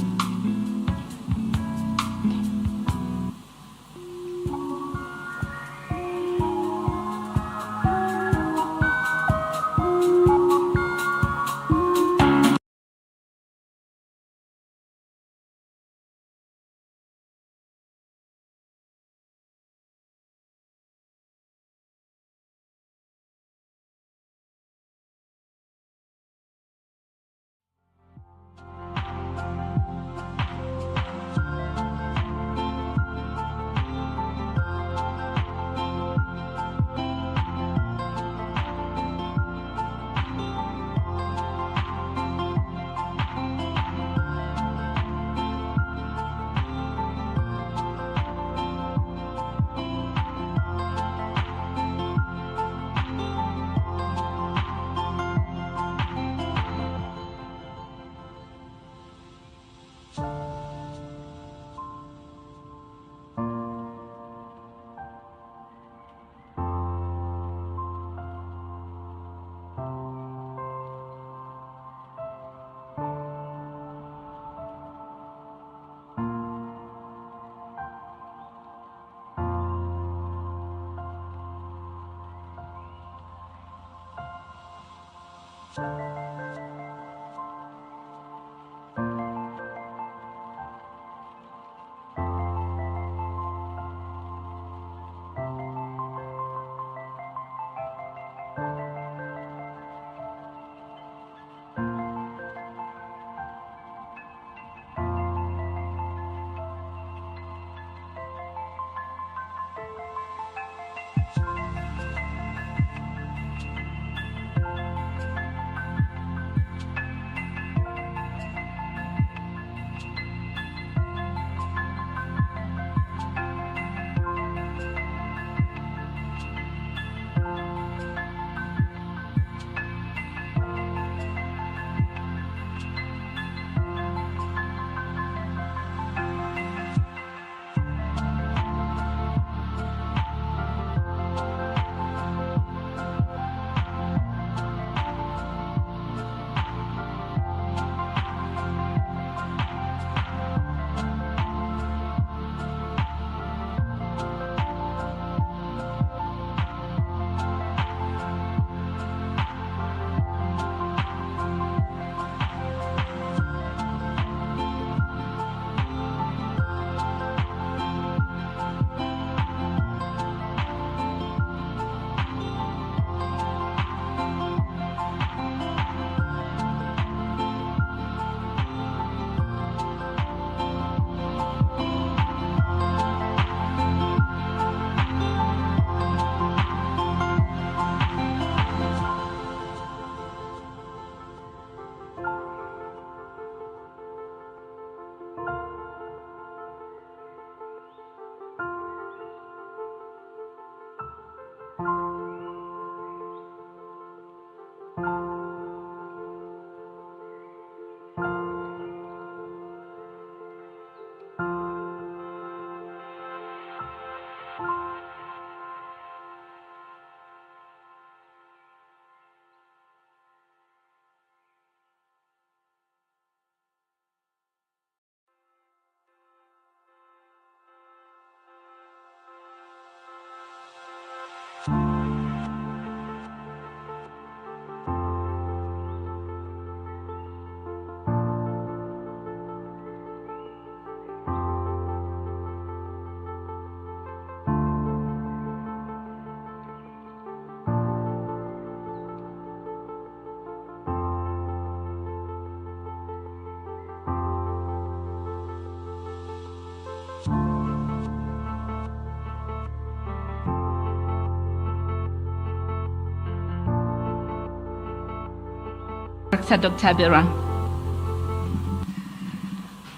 Dr. Abira.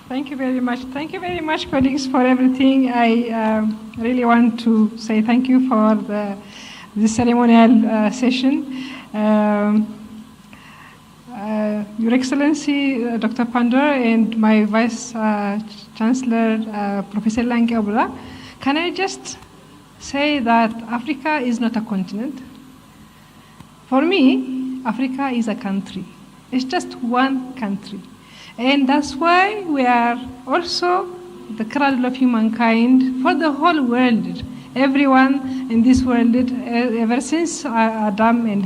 Thank you very much. Thank you very much, colleagues, for everything. I really want to say thank you for the ceremonial session. Your Excellency, Dr. Pandor, and my Vice Chancellor, Professor Lange Obra, can I just say that Africa is not a continent? For me, Africa is a country. It's just one country. And that's why we are also the cradle of humankind for the whole world. Everyone in this world, ever since Adam and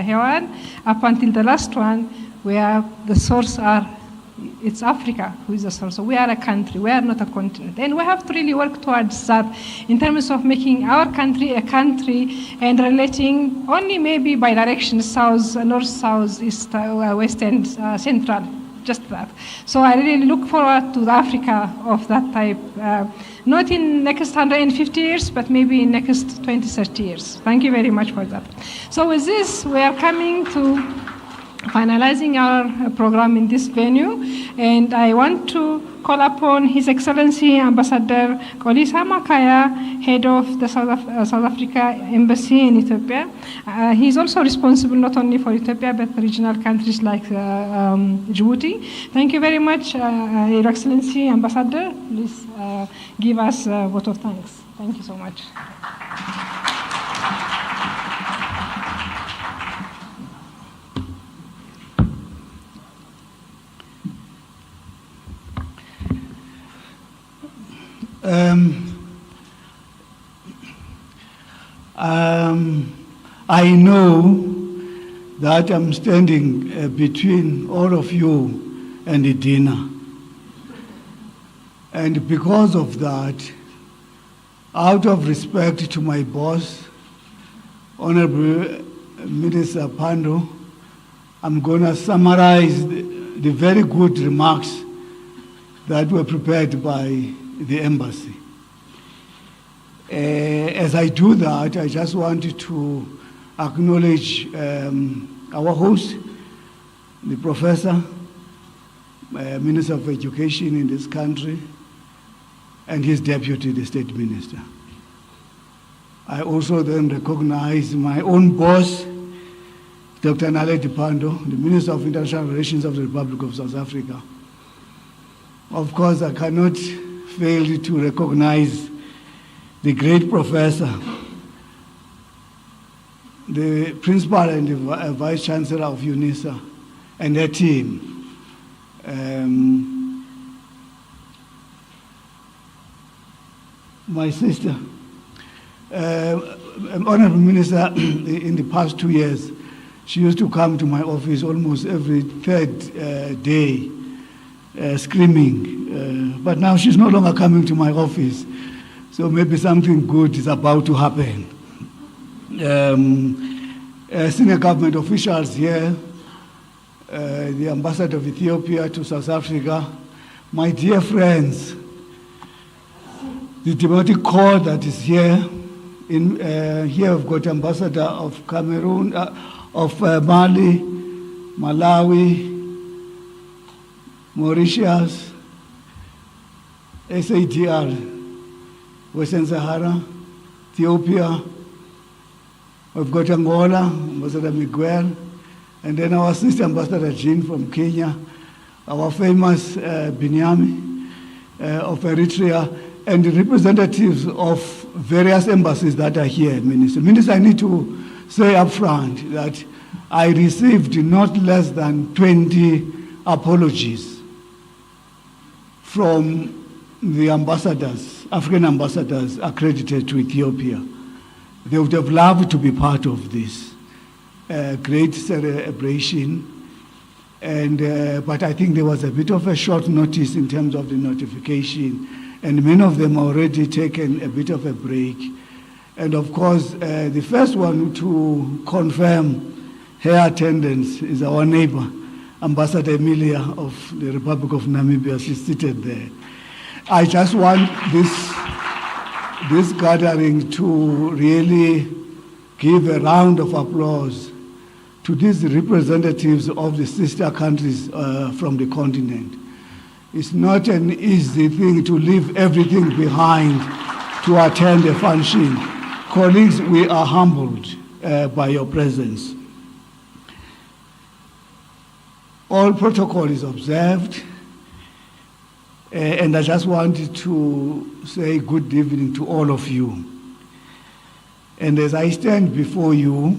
Hewan, up until the last one, where the source are, it's Africa who is the source. So we are a country, we are not a continent. And we have to really work towards that in terms of making our country a country and relating only maybe by direction, south, north, south, east, west, and central, just that. So I really look forward to the Africa of that type, not in next 150 years, but maybe in next 20, 30 years. Thank you very much for that. So with this, we are coming to finalizing our program in this venue, and I want to call upon His Excellency Ambassador Kolisa Makaya, head of the South Africa Embassy in Ethiopia. He is also responsible not only for Ethiopia, but regional countries like Djibouti. Thank you very much, Your Excellency Ambassador. Please give us a vote of thanks. Thank you so much. I know that I'm standing between all of you and the dinner. And because of that, out of respect to my boss, Honorable Minister Pando, I'm going to summarize the very good remarks that were prepared by the embassy. As I do that, I just wanted to acknowledge our host, the professor, Minister of Education in this country, and his deputy, the state minister. I also then recognize my own boss, Dr. Naledi Pandor, the Minister of International Relations of the Republic of South Africa. Of course, I cannot fail to recognize the great professor, the principal and the vice chancellor of Unisa, and their team. My sister, Honorable Minister, in the past 2 years, she used to come to my office almost every third day, screaming. But now she's no longer coming to my office. So maybe something good is about to happen. Senior government officials here, the ambassador of Ethiopia to South Africa, my dear friends, the diplomatic corps that is here. Here we've got ambassador of Cameroon, of Mali, Malawi, Mauritius, SADR, Western Sahara, Ethiopia. We've got Angola, Ambassador Miguel, and then our sister Ambassador Jean from Kenya, our famous Binyami of Eritrea, and the representatives of various embassies that are here, Minister. Minister, I need to say up front that I received not less than 20 apologies from the ambassadors, African ambassadors accredited to Ethiopia. they would have loved to be part of this great celebration. But I think there was a bit of a short notice in terms of the notification, and many of them already taken a bit of a break. And of course, the first one to confirm her attendance is our neighbor, Ambassador Emilia of the Republic of Namibia. She's seated there. I just want this gathering to really give a round of applause to these representatives of the sister countries from the continent. It's not an easy thing to leave everything behind to attend a function. Colleagues, we are humbled by your presence. All protocol is observed, and I just wanted to say good evening to all of you. And as I stand before you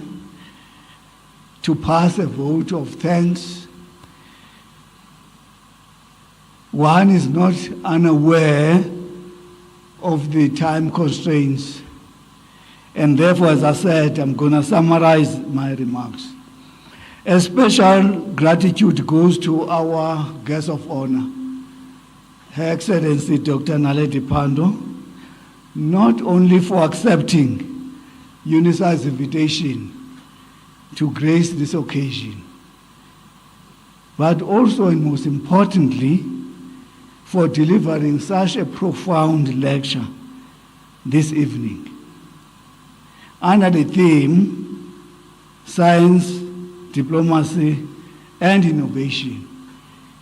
to pass a vote of thanks, one is not unaware of the time constraints, and therefore, as I said, I'm going to summarize my remarks. A special gratitude goes to our guest of honor, Her Excellency Dr. Naledi Pandor, not only for accepting Unisa's invitation to grace this occasion, but also and most importantly, for delivering such a profound lecture this evening under the theme Science, Diplomacy and Innovation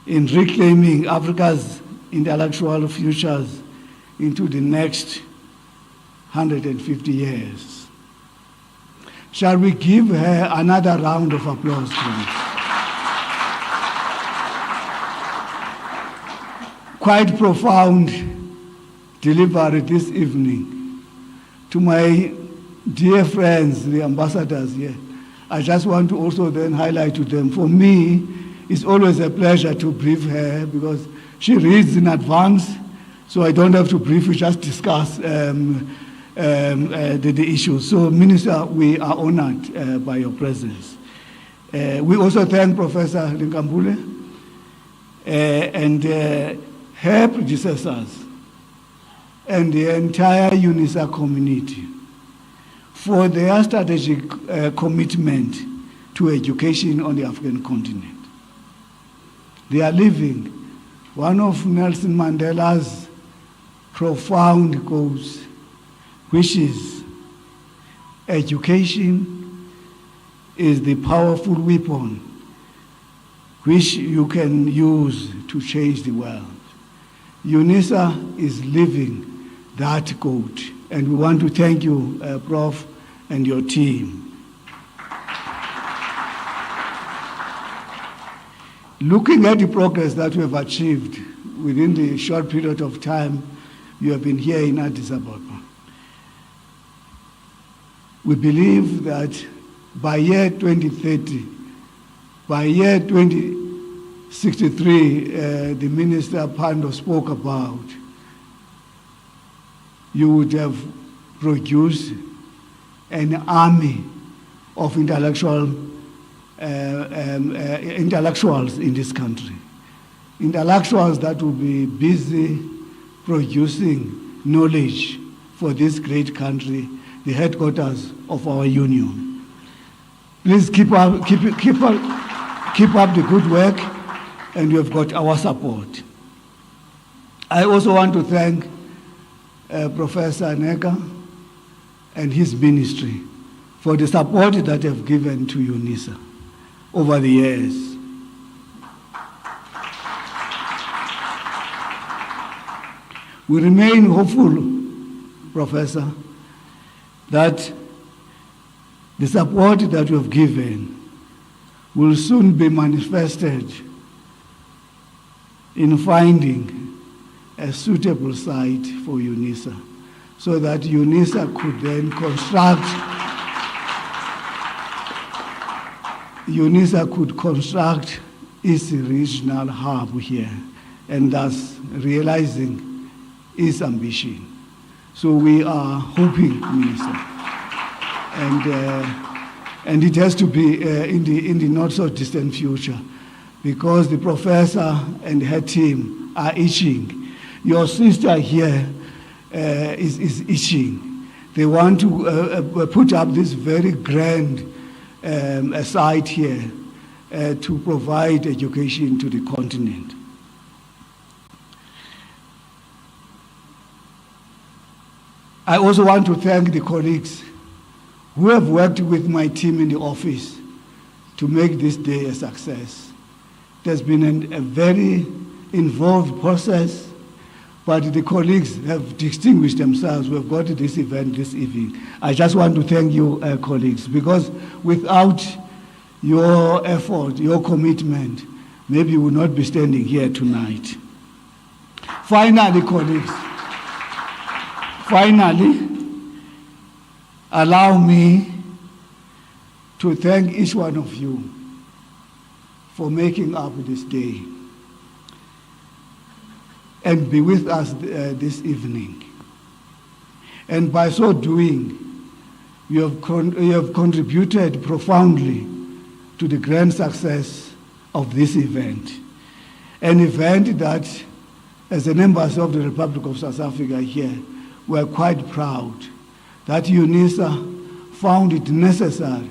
in Reclaiming Africa's Intellectual Futures into the next 150 years. Shall we give her another round of applause, please? Quite profound delivery this evening. To my dear friends, the ambassadors here, I just want to also then highlight to them, for me, it's always a pleasure to brief her because she reads in advance, so I don't have to brief, we just discuss the issues. So, Minister, we are honored by your presence. We also thank Professor Linkambule and her predecessors and the entire Unisa community for their strategic commitment to education on the African continent. They are living one of Nelson Mandela's profound goals, which is education is the powerful weapon which you can use to change the world. Unisa is living that code, and we want to thank you, Prof, and your team. Looking at the progress that we have achieved within the short period of time you have been here in Addis Ababa, we believe that by year 2030, by year 2063, the Minister Pandor spoke about, you would have produced an army of intellectuals in this country. Intellectuals that will be busy producing knowledge for this great country, the headquarters of our union. Please keep up the good work, and you have got our support. I also want to thank Professor Neka and his ministry for the support that they have given to UNISA over the years. We remain hopeful, Professor, that the support that you have given will soon be manifested in finding a suitable site for UNISA, so that UNISA could then construct its regional hub here, and thus realizing its ambition. So we are hoping, Minister, and it has to be in the not so distant future, because the professor and her team are itching. Your sister here is itching. They want to put up this very grand site here to provide education to the continent. I also want to thank the colleagues who have worked with my team in the office to make this day a success. There's been a very involved process, but the colleagues have distinguished themselves. We've got this event this evening. I just want to thank you, colleagues, because without your effort, your commitment, maybe you would not be standing here tonight. Finally, colleagues, allow me to thank each one of you for making up this day and be with us this evening. And by so doing, you have contributed profoundly to the grand success of this event. An event that, as an embassy of the Republic of South Africa here, we're quite proud that Unisa found it necessary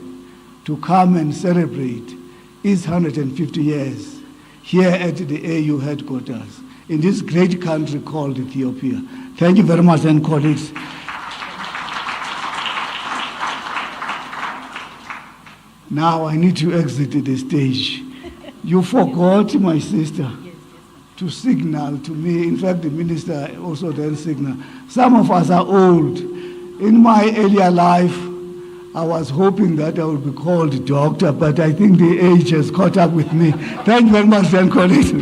to come and celebrate its 150 years here at the AU headquarters in this great country called Ethiopia. Thank you very much, and colleagues. Now I need to exit the stage. You forgot, my sister, to signal to me. In fact, the minister also then signaled. Some of us are old. In my earlier life, I was hoping that I would be called doctor, but I think the age has caught up with me. Thank you very much, then, colleagues.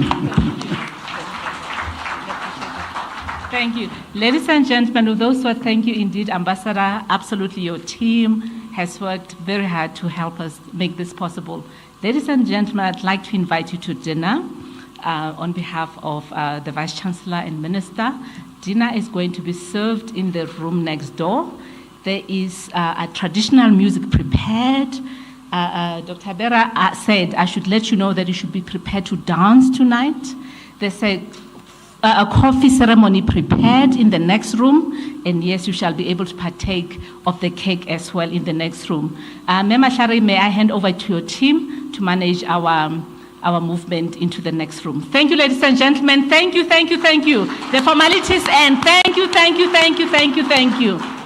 Thank you. Ladies and gentlemen, with those words, thank you indeed, Ambassador. Absolutely, your team has worked very hard to help us make this possible. Ladies and gentlemen, I'd like to invite you to dinner on behalf of the Vice Chancellor and Minister. Dinner is going to be served in the room next door. There is a traditional music prepared. Dr. Bera said, I should let you know that you should be prepared to dance tonight. They said, a coffee ceremony prepared in the next room, and yes, you shall be able to partake of the cake as well in the next room. Mema Shari, may I hand over to your team to manage our movement into the next room. Thank you, ladies and gentlemen. Thank you, thank you, thank you. The formalities end. Thank you, thank you, thank you, thank you, thank you.